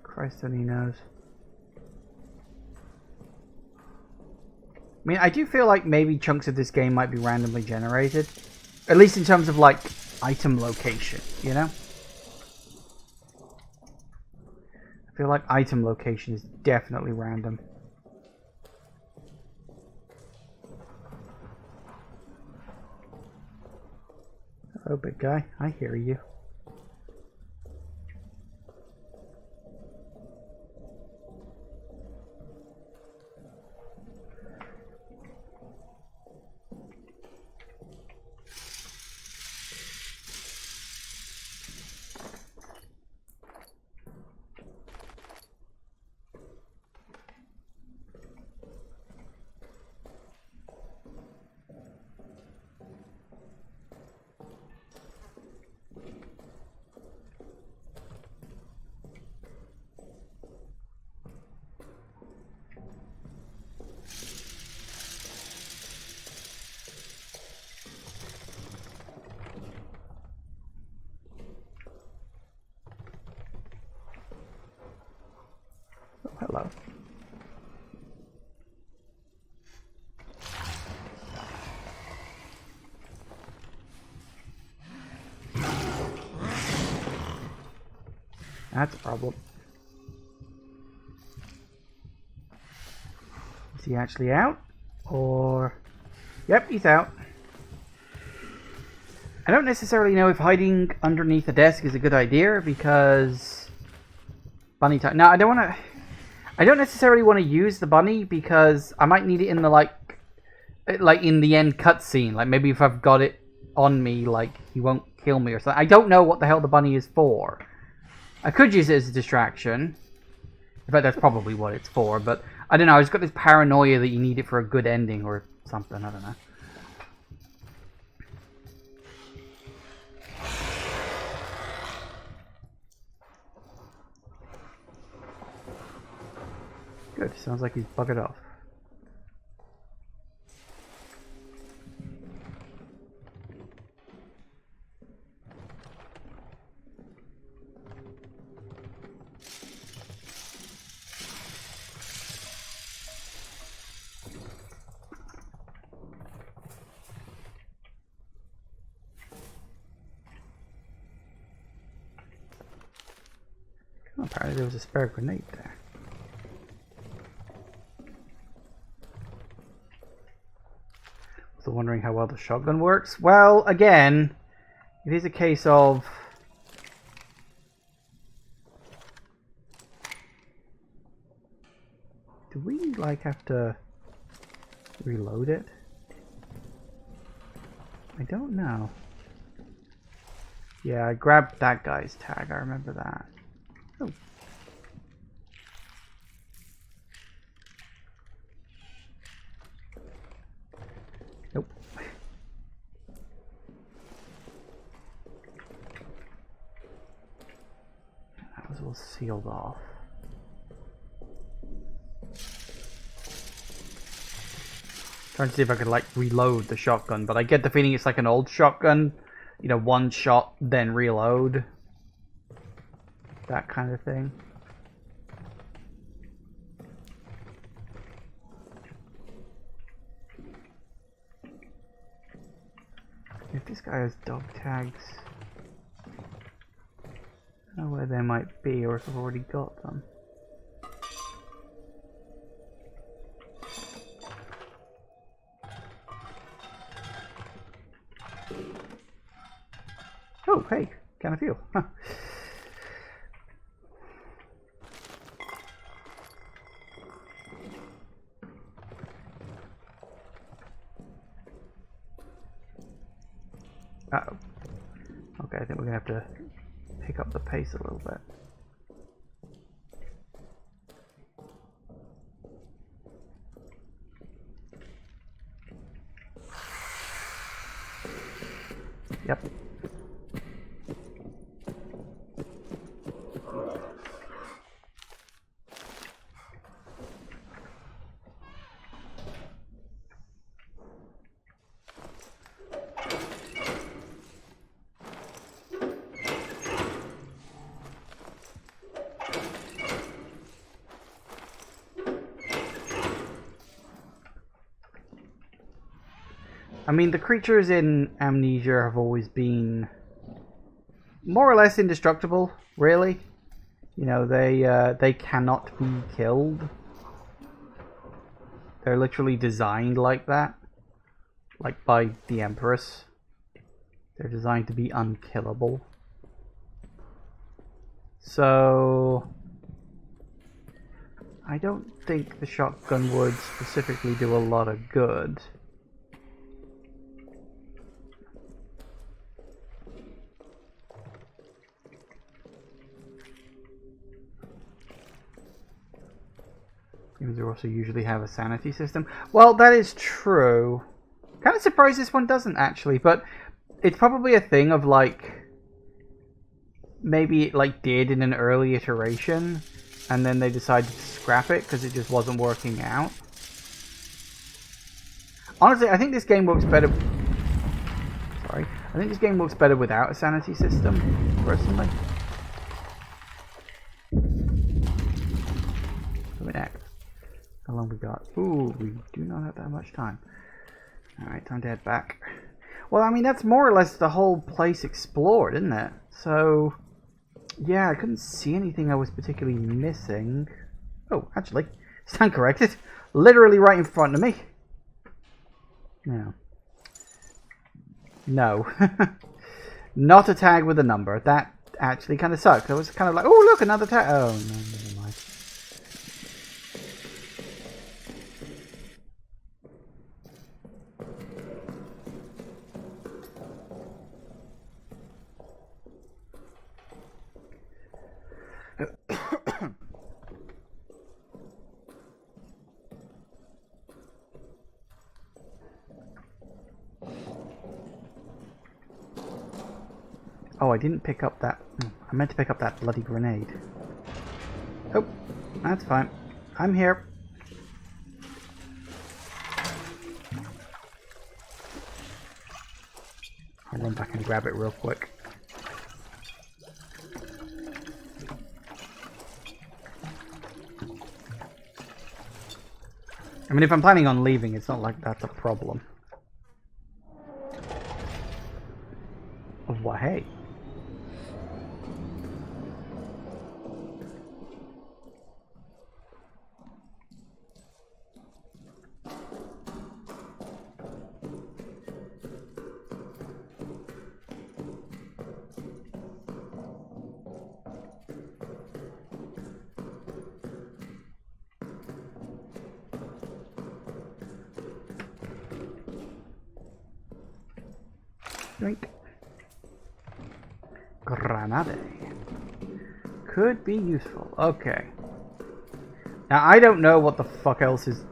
Christ only knows. I mean, I do feel like maybe chunks of this game might be randomly generated. At least in terms of, like, item location, you know? I feel like item location is definitely random. Hello, big guy. I hear you. Oh, hello. That's a problem. Is he actually out? Or... Yep, he's out. I don't necessarily know if hiding underneath a desk is a good idea, because... Bunny time. No, I don't want to... I don't necessarily want to use the bunny, because I might need it in the, like in the end cutscene. Like, maybe if I've got it on me, like, he won't kill me or something. I don't know what the hell the bunny is for. I could use it as a distraction. In fact, that's probably what it's for, but I don't know. I just got this paranoia that you need it for a good ending or something. I don't know. Good. Sounds like he's buggered off. Oh, apparently there was a spare grenade there. So wondering how well the shotgun works. Well, again, it is a case of do we like have to reload it? I don't know. Yeah, I grabbed that guy's tag. I remember that. Oh. Nope. That was all sealed off. Trying to see if I could like reload the shotgun, but I get the feeling it's like an old shotgun. You know, one shot, then reload. That kind of thing. If this guy has dog tags, I don't know where they might be or if I've already got them. Oh, hey, can of fuel. Huh. Uh-oh. Okay, I think we're gonna have to pick up the pace a little bit. Yep. I mean, the creatures in Amnesia have always been more or less indestructible, really. You know, they cannot be killed. They're literally designed like that. Like by the Empress. They're designed to be unkillable. So I don't think the shotgun would specifically do a lot of good. They also usually have a sanity system. Well, that is true. Kind of surprised this one doesn't actually, but it's probably a thing of like maybe it like did in an early iteration, and then they decided to scrap it because it just wasn't working out. Honestly, I think this game works better. Sorry, I think this game works better without a sanity system, personally. Coming next. How long we got? Ooh, we do not have that much time. Alright, time to head back. Well, I mean, that's more or less the whole place explored, isn't it? So, yeah, I couldn't see anything I was particularly missing. Oh, actually, stand corrected. Literally right in front of me. No. No. Not a tag with a number. That actually kind of sucks. I was kind of like, oh, look, another tag. Oh, no, never mind. Oh, I didn't pick up that. I meant to pick up that bloody grenade. Oh, that's fine. I'm here. I'll run back and grab it real quick. I mean, if I'm planning on leaving, it's not like that's a problem. Oh, well, hey. Drink. Granade. Could be useful. Okay. Now, I don't know what the fuck else is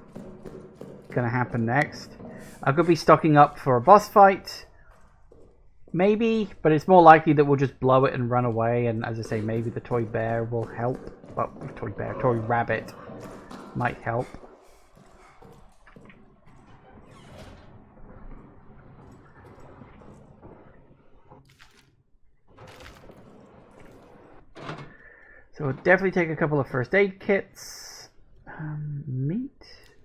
gonna happen next. I could be stocking up for a boss fight. Maybe, but it's more likely that we'll just blow it and run away, and as I say, maybe the toy bear will help. Well, toy rabbit might help. So we'll definitely take a couple of first aid kits. Meat,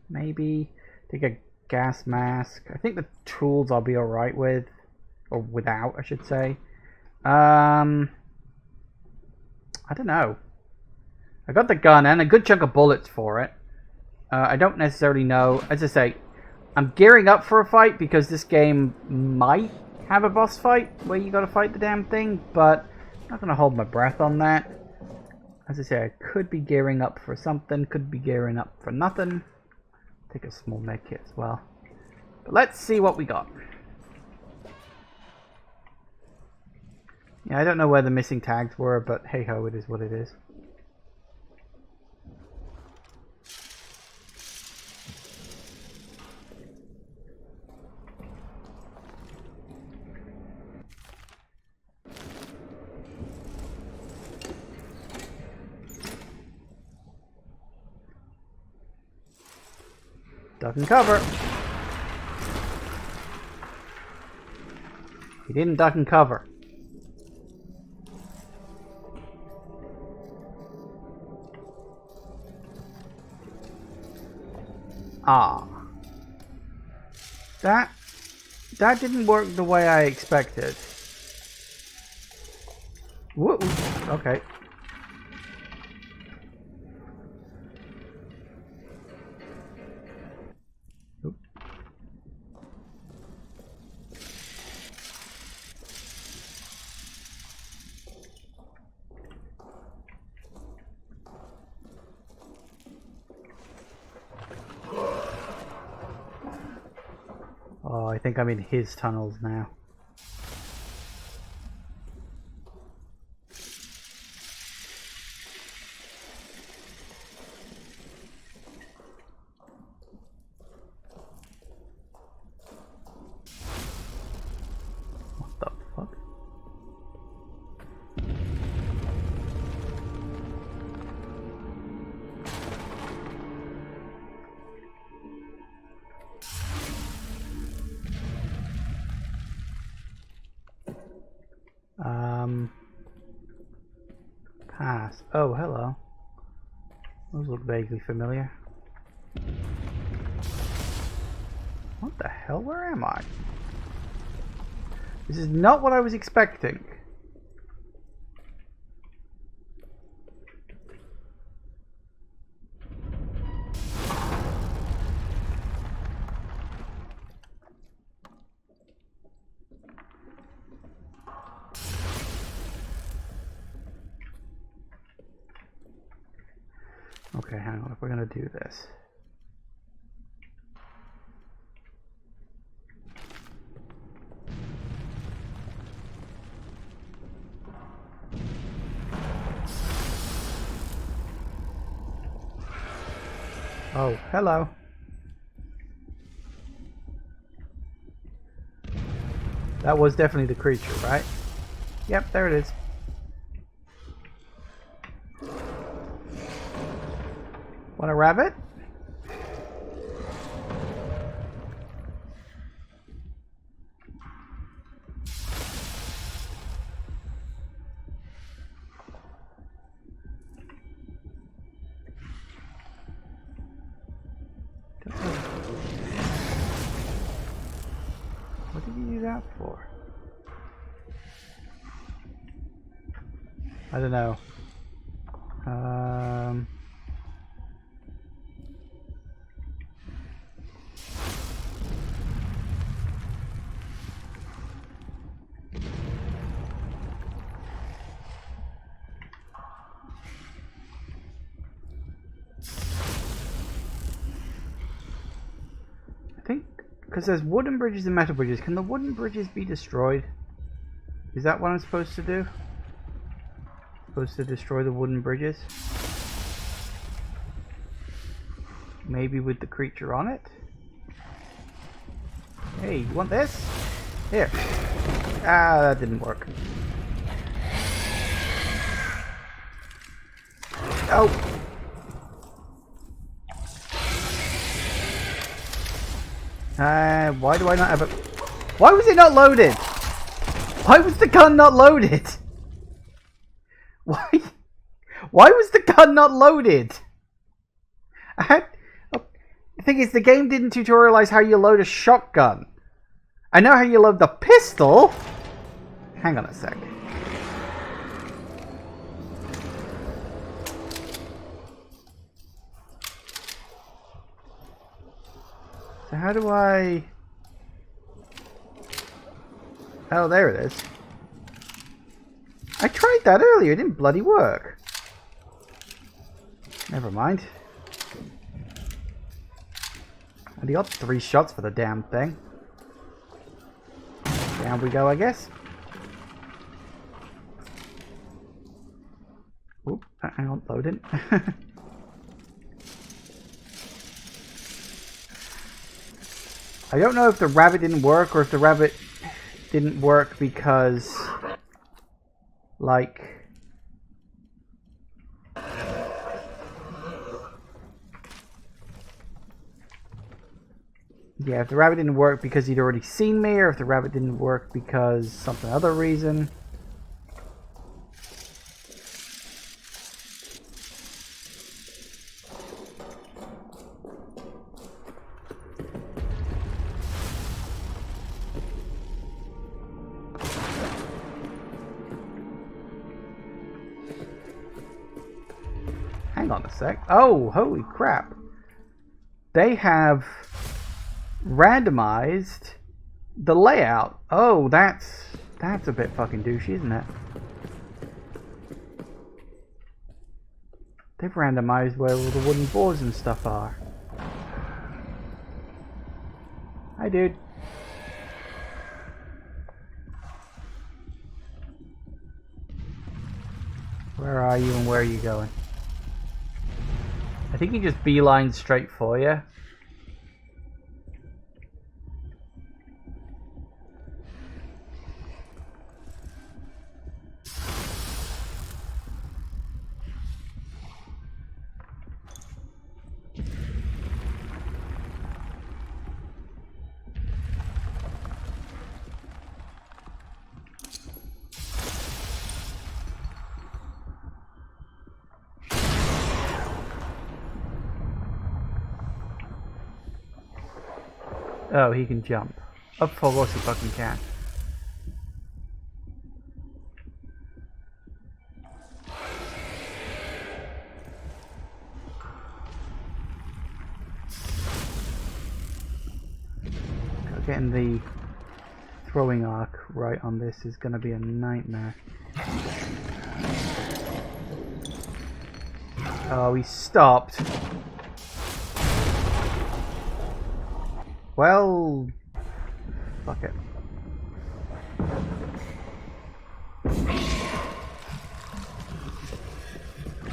maybe. Take a gas mask. I think the tools I'll be alright with. Or without, I should say. I don't know. I got the gun and a good chunk of bullets for it. I don't necessarily know. As I say, I'm gearing up for a fight because this game might have a boss fight where you gotta fight the damn thing, but I'm not gonna hold my breath on that. As I say, I could be gearing up for something, could be gearing up for nothing. Take a small med kit as well. But let's see what we got. Yeah, I don't know where the missing tags were, but hey ho, it is what it is. Duck and cover. He didn't duck and cover. Ah. That didn't work the way I expected. Whoa, okay. Oop. Oh, I think I'm in his tunnels now. What the fuck? Pass. Oh, hello. Those look vaguely familiar. What the hell? Where am I? This is not what I was expecting. Okay, hang on. If we're gonna do this. Oh, hello. That was definitely the creature, right? Yep, there it is. Want a rabbit? What did you do that for? I don't know. Because there's wooden bridges and metal bridges. Can the wooden bridges be destroyed? Is that what I'm supposed to do? Supposed to destroy the wooden bridges? Maybe with the creature on it? Hey, you want this? Here. Ah, that didn't work. Oh! Why do I not have it? Why was it not loaded? Why was the gun not loaded? Why? Why was the gun not loaded? The thing is, the game didn't tutorialize how you load a shotgun. I know how you load the pistol. Hang on a sec. So how do I... Oh, there it is. I tried that earlier, it didn't bloody work. Never mind. I only got 3 shots for the damn thing. Down we go, I guess. Oop, hang on, loading. I don't know if the rabbit didn't work or if the rabbit didn't work because, like... Yeah, if the rabbit didn't work because he'd already seen me, or if the rabbit didn't work because something other reason. Hang on a sec. Oh, holy crap. They have randomized the layout. Oh, that's a bit fucking douchey, isn't it? They've randomized where all the wooden boards and stuff are. Hi, dude. Where are you and where are you going? I think he just beelined straight for you. Oh, he can jump. Of course he fucking can. Getting the throwing arc right on this is going to be a nightmare. Oh, he stopped. Well, fuck it.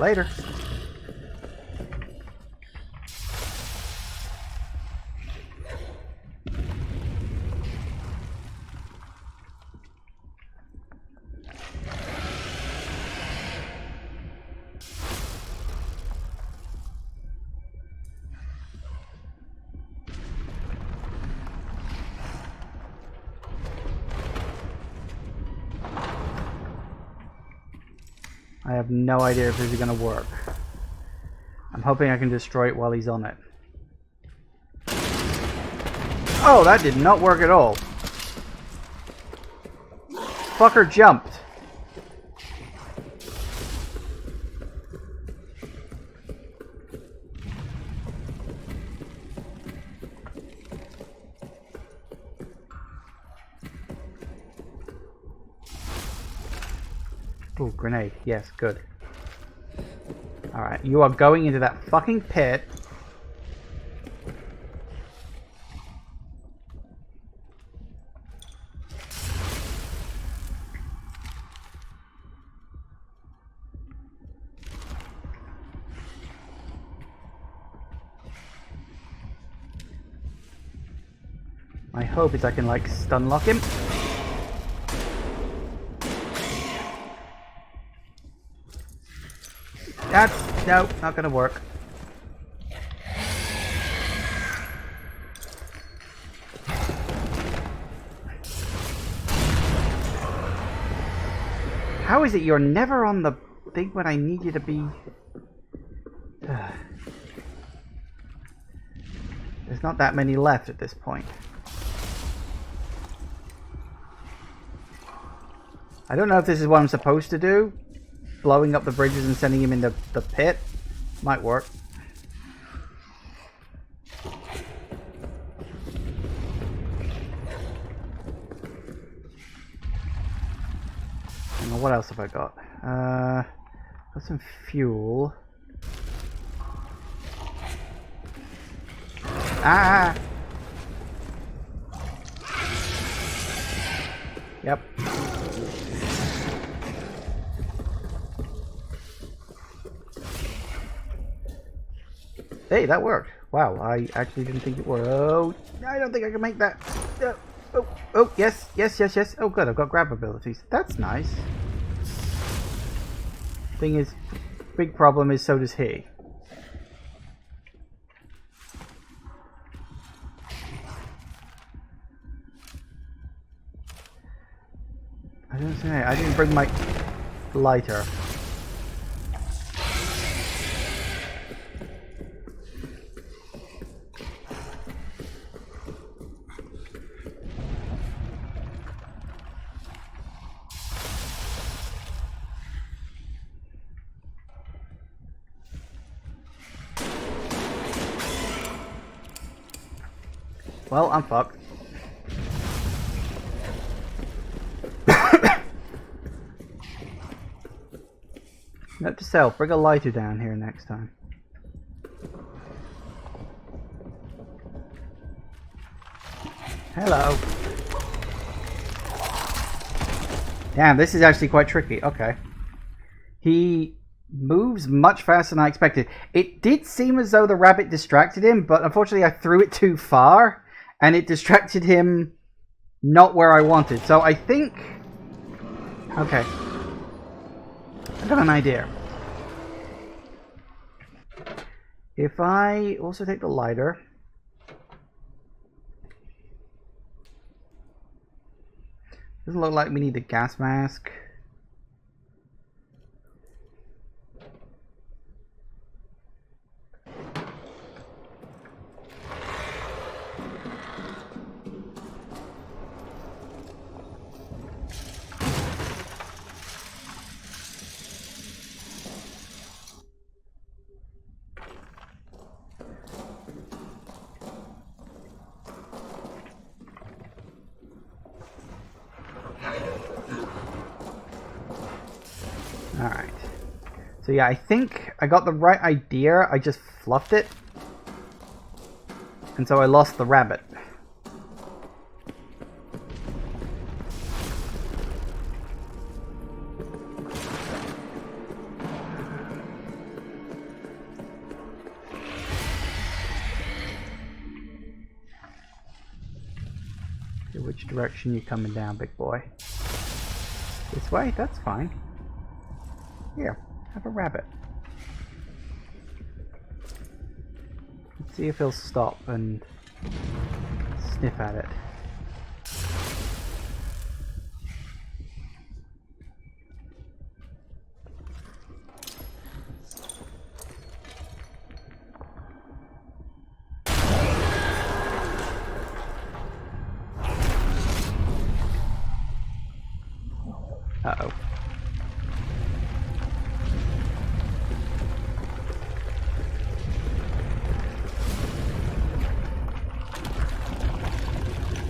Later. I have no idea if this is going to work. I'm hoping I can destroy it while he's on it. Oh, that did not work at all. Fucker jumped. Oh, grenade. Yes, good. Alright, you are going into that fucking pit. My hope is I can, like, stun lock him. That's... no, not gonna work. How is it you're never on the thing when I need you to be? There's not that many left at this point. I don't know if this is what I'm supposed to do. Blowing up the bridges and sending him in the pit might work. What else have I got? Got some fuel. Ah! Yep. Hey, that worked. Wow, I actually didn't think it would. Oh, I don't think I can make that. Oh, yes. Oh, good, I've got grab abilities. That's nice. Thing is, big problem is so does he. I didn't bring my lighter. Well, I'm fucked. Note to self, bring a lighter down here next time. Hello. Damn, this is actually quite tricky. Okay. He moves much faster than I expected. It did seem as though the rabbit distracted him, but unfortunately I threw it too far, and it distracted him not where I wanted. So I think... okay. I got an idea. If I also take the lighter... doesn't look like we need the gas mask. Alright. So yeah, I think I got the right idea, I just fluffed it. And so I lost the rabbit. Okay, which direction you coming down, big boy? This way? That's fine. Here, have a rabbit. Let's see if he'll stop and sniff at it. Uh-oh.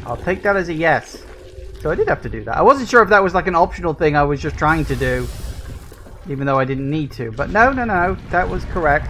I'll take that as a yes. So I did have to do that. I wasn't sure if that was like an optional thing I was just trying to do, even though I didn't need to. But no, that was correct.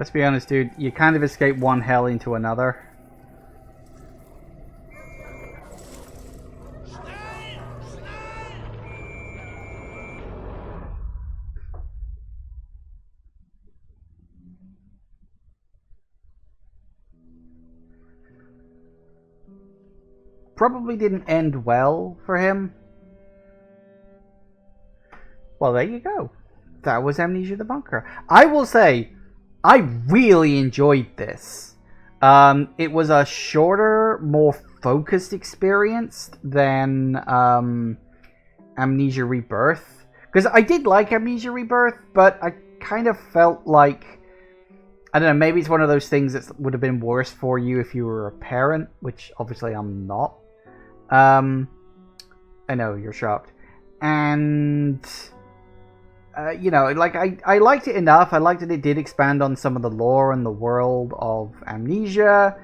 Let's be honest, dude. You kind of escape one hell into another. Probably didn't end well for him. Well, there you go. That was Amnesia the Bunker. I will say, I really enjoyed this. It was a shorter, more focused experience than Amnesia Rebirth. Because I did like Amnesia Rebirth, but I kind of felt like, I don't know, maybe it's one of those things that would have been worse for you if you were a parent, which obviously I'm not. I know, you're shocked. And... you know, like, I liked it enough. I liked that it did expand on some of the lore and the world of Amnesia.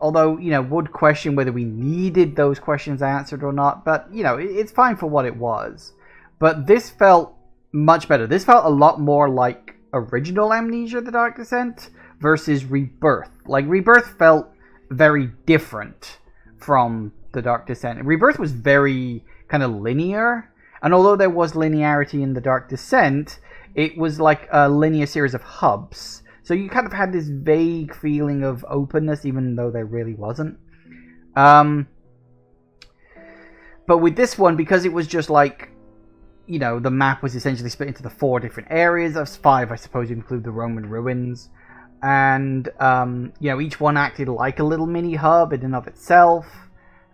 Although, you know, would question whether we needed those questions answered or not. But, you know, it's fine for what it was. But this felt much better. This felt a lot more like original Amnesia: The Dark Descent versus Rebirth. Like, Rebirth felt very different from The Dark Descent. Rebirth was very kind of linear. And although there was linearity in The Dark Descent, it was like a linear series of hubs. So you kind of had this vague feeling of openness, even though there really wasn't. But with this one, because it was just like, you know, the map was essentially split into the 4 different areas. That's 5, I suppose, you include the Roman ruins. And, you know, each one acted like a little mini hub in and of itself.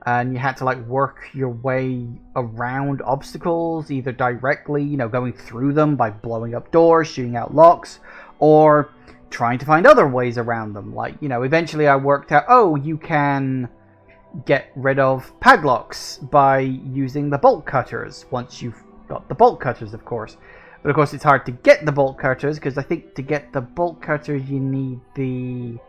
And you had to, like, work your way around obstacles, either directly, you know, going through them by blowing up doors, shooting out locks, or trying to find other ways around them. Like, you know, eventually I worked out, oh, you can get rid of padlocks by using the bolt cutters, once you've got the bolt cutters, of course. But, of course, it's hard to get the bolt cutters, because I think to get the bolt cutters you need the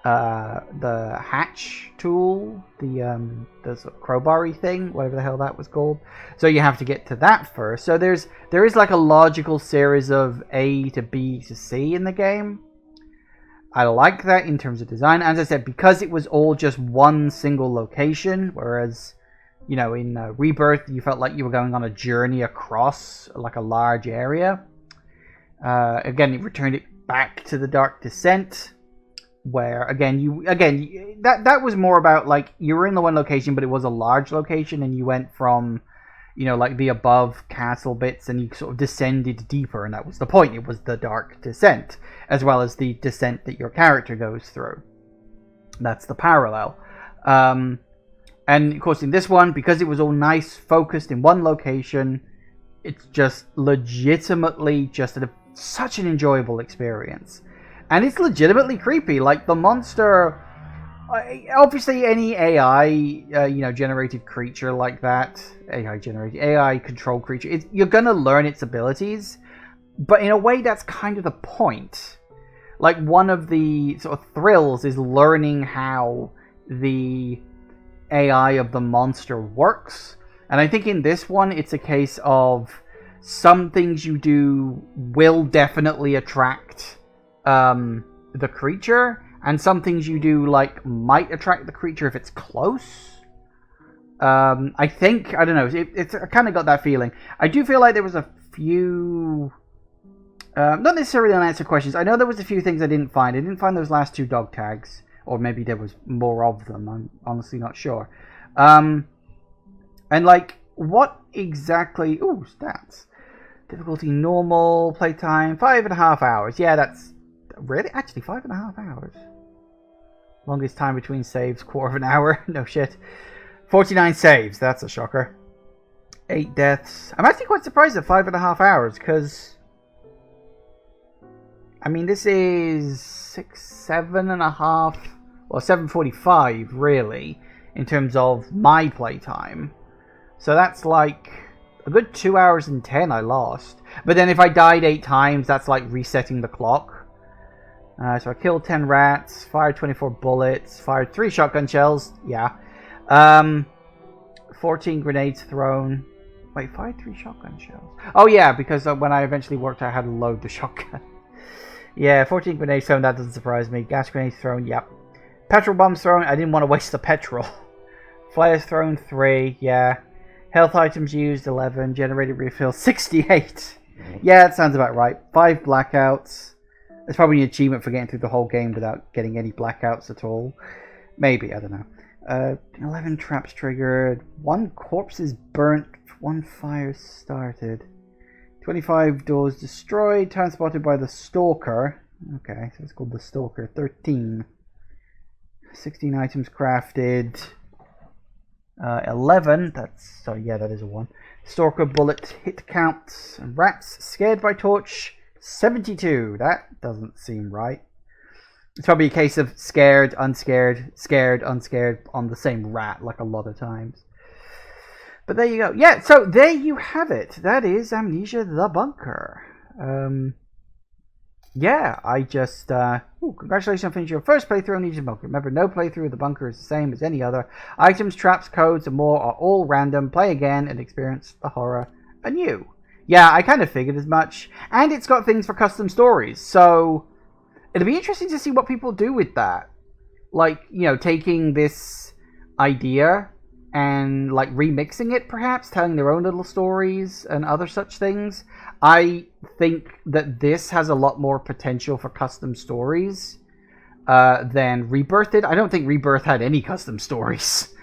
hatch tool, the sort of crowbar-y thing, whatever the hell that was called. So you have to get to that first. So there is like a logical series of A to B to C in the game. I like that in terms of design. As I said, because it was all just one single location, whereas, you know, in Rebirth you felt like you were going on a journey across like a large area. Again, it returned it back to The Dark Descent, where that was more about like you were in the one location, but it was a large location, and you went from, you know, like the above castle bits, and you sort of descended deeper, and that was the point. It was the Dark Descent, as well as the descent that your character goes through. That's the parallel. And of course, in this one, because it was all nice, focused in one location, it's just legitimately just such an enjoyable experience. And it's legitimately creepy. Like, the monster... Obviously, any AI, you know, generated creature like that... AI-controlled creature... you're gonna learn its abilities. But in a way, that's kind of the point. Like, one of the sort of thrills is learning how the AI of the monster works. And I think in this one, it's a case of some things you do will definitely attract the creature, and some things you do like might attract the creature if it's close. I think, I don't know, I kind of got that feeling. I do feel like there was a few not necessarily unanswered questions. I know there was a few things I didn't find. I didn't find those last 2 dog tags, or maybe there was more of them. I'm honestly not sure. And like, what exactly... Ooh, stats. Difficulty normal, playtime 5.5 hours. Yeah, that's really actually 5.5 hours. Longest time between saves, 1/4 hour. No shit. 49 saves. That's a shocker. 8 deaths. I'm actually quite surprised at 5.5 hours, because I mean, this is 7.5, well, 7:45 really, in terms of my playtime. So that's like a good 2 hours and 10 I lost. But then if I died 8 times, that's like resetting the clock. So I killed 10 rats, fired 24 bullets, fired 3 shotgun shells. Yeah. 14 grenades thrown. Wait, fired 3 shotgun shells. Oh yeah, because when I eventually worked out how to load the shotgun. Yeah, 14 grenades thrown, that doesn't surprise me. Gas grenades thrown, yep. Petrol bombs thrown, I didn't want to waste the petrol. Flares thrown, 3, yeah. Health items used, 11. Generated refill, 68. Yeah, that sounds about right. 5 blackouts. It's probably an achievement for getting through the whole game without getting any blackouts at all. Maybe, I don't know. 11 traps triggered. 1 corpse is burnt. 1 fire started. 25 doors destroyed. Transported by the Stalker. Okay, so it's called the Stalker. 13. 16 items crafted. 11. That's... So yeah, that is a 1. Stalker bullet hit counts. Rats scared by torch. 72. That doesn't seem right. It's probably a case of scared, unscared, scared, unscared on the same rat, like a lot of times. But there you go. Yeah, so there you have it. That is Amnesia the Bunker. Yeah, I just... congratulations on finishing your first playthrough on Amnesia the Bunker. Remember, no playthrough of the bunker is the same as any other. Items, traps, codes, and more are all random. Play again and experience the horror anew. Yeah, I kind of figured as much. And it's got things for custom stories, so... It'll be interesting to see what people do with that. Like, you know, taking this idea and, like, remixing it, perhaps, telling their own little stories and other such things. I think that this has a lot more potential for custom stories than Rebirth did. I don't think Rebirth had any custom stories.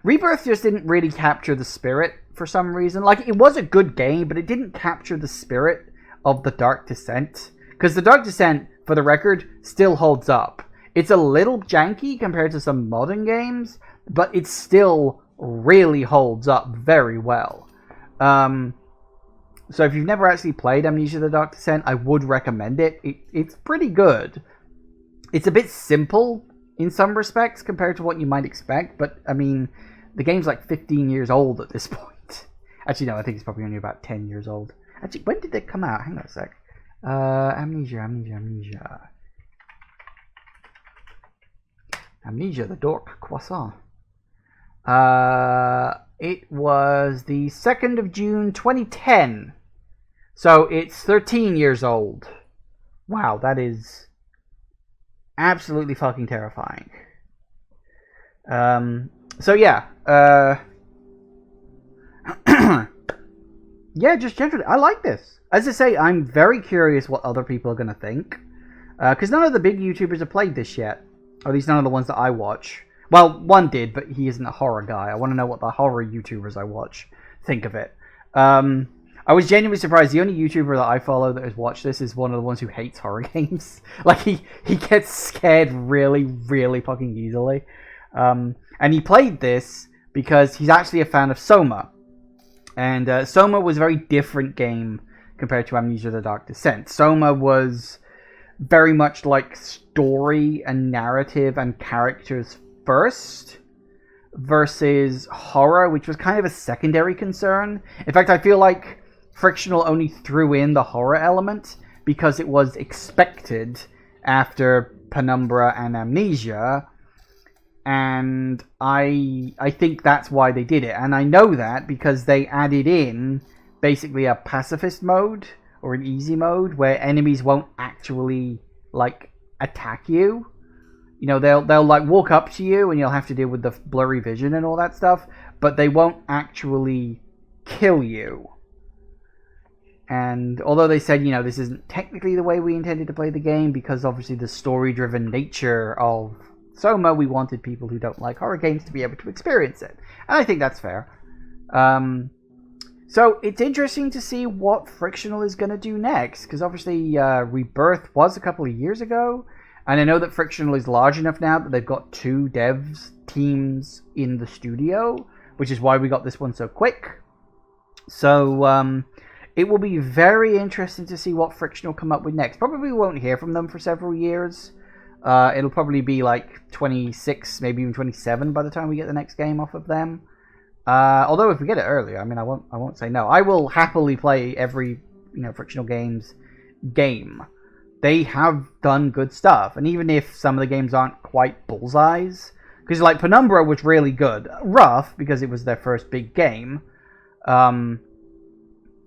Rebirth just didn't really capture the spirit for some reason. Like, it was a good game, but it didn't capture the spirit of the Dark Descent. Because the Dark Descent, for the record, still holds up. It's a little janky compared to some modern games, but it still really holds up very well. So if you've never actually played Amnesia the Dark Descent, I would recommend it. It's pretty good. It's a bit simple in some respects compared to what you might expect, but, I mean, the game's like 15 years old at this point. Actually, no, I think it's probably only about 10 years old. Actually, when did it come out? Hang on a sec. Amnesia. Amnesia, the Dork Croissant. It was the 2nd of June, 2010. So it's 13 years old. Wow, that is absolutely fucking terrifying. So yeah, yeah, just generally, I like this. As I say, I'm very curious what other people are going to think. Because none of the big YouTubers have played this yet. Or at least none of the ones that I watch. Well, one did, but he isn't a horror guy. I want to know what the horror YouTubers I watch think of it. I was genuinely surprised. The only YouTuber that I follow that has watched this is one of the ones who hates horror games. Like, he gets scared really, really fucking easily. And he played this because he's actually a fan of Soma. And Soma was a very different game compared to Amnesia the Dark Descent. Soma was very much like story and narrative and characters first, versus horror, which was kind of a secondary concern. In fact, I feel like Frictional only threw in the horror element because it was expected after Penumbra and Amnesia, and I think that's why they did it. And I know that because they added in basically a pacifist mode or an easy mode where enemies won't actually like attack you. You know, they'll like walk up to you and you'll have to deal with the blurry vision and all that stuff, but they won't actually kill you. And although they said, you know, this isn't technically the way we intended to play the game, because obviously the story-driven nature of Soma, we wanted people who don't like horror games to be able to experience it. And I think that's fair. So it's interesting to see what Frictional is going to do next, because obviously Rebirth was a couple of years ago, and I know that Frictional is large enough now that they've got 2 devs teams in the studio, which is why we got this one so quick. So it will be very interesting to see what Frictional come up with next. Probably won't hear from them for several years. It'll probably be like 26, maybe even 27 by the time we get the next game off of them. Although if we get it earlier, I mean, I won't say no. I will happily play every, you know, Frictional Games game. They have done good stuff, and even if some of the games aren't quite bullseyes, because like Penumbra was really good, rough because it was their first big game, and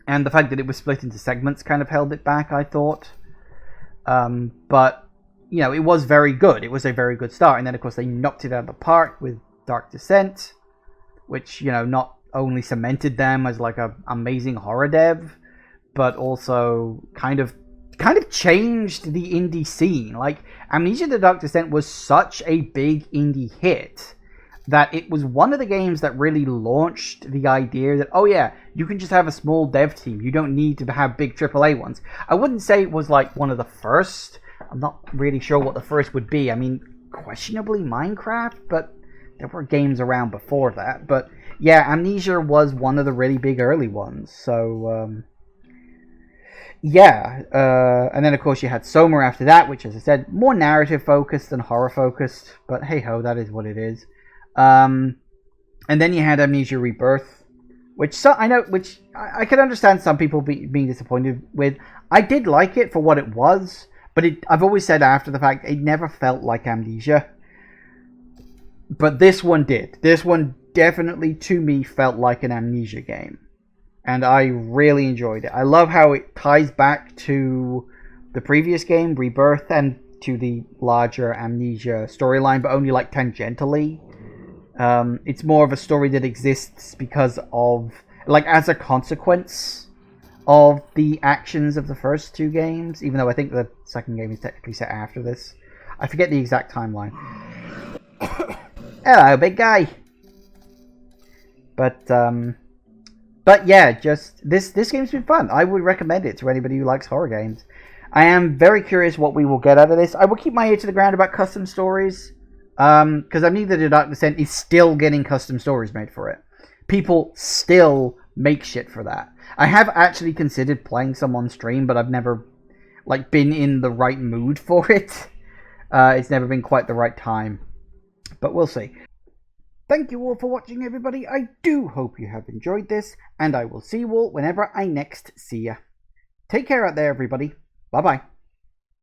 the fact that it was split into segments kind of held it back, I thought. But it was very good. It was a very good start, and then of course they knocked it out of the park with Dark Descent, which not only cemented them as like a amazing horror dev, but also kind of changed the indie scene. Like, Amnesia: The Dark Descent was such a big indie hit that it was one of the games that really launched the idea that, oh yeah, you can just have a small dev team. You don't need to have big AAA ones. I wouldn't say it was like one of the first. I'm not really sure what the first would be. I mean, questionably Minecraft, but there were games around before that. But yeah, Amnesia was one of the really big early ones. So yeah, and then of course you had Soma after that, which, as I said, more narrative focused than horror focused. But hey ho, that is what it is. And then you had Amnesia Rebirth, which I can understand some people being disappointed with. I did like it for what it was, but I've always said after the fact, it never felt like Amnesia. But this one did. This one definitely, to me, felt like an Amnesia game. And I really enjoyed it. I love how it ties back to the previous game, Rebirth, and to the larger Amnesia storyline, but only like tangentially. It's more of a story that exists because of, like, as a consequence of the actions of the first two games, even though I think the second game is technically set after this. I forget the exact timeline. Hello, big guy. But yeah, just this game's been fun. I would recommend it to anybody who likes horror games. I am very curious what we will get out of this. I will keep my ear to the ground about custom stories. Because Amnesia: The Dark Descent is still getting custom stories made for it. People still make shit for that. I have actually considered playing some on stream, but I've never been in the right mood for it. It's never been quite the right time. But we'll see. Thank you all for watching, everybody. I do hope you have enjoyed this, and I will see you all whenever I next see ya. Take care out there, everybody. Bye-bye.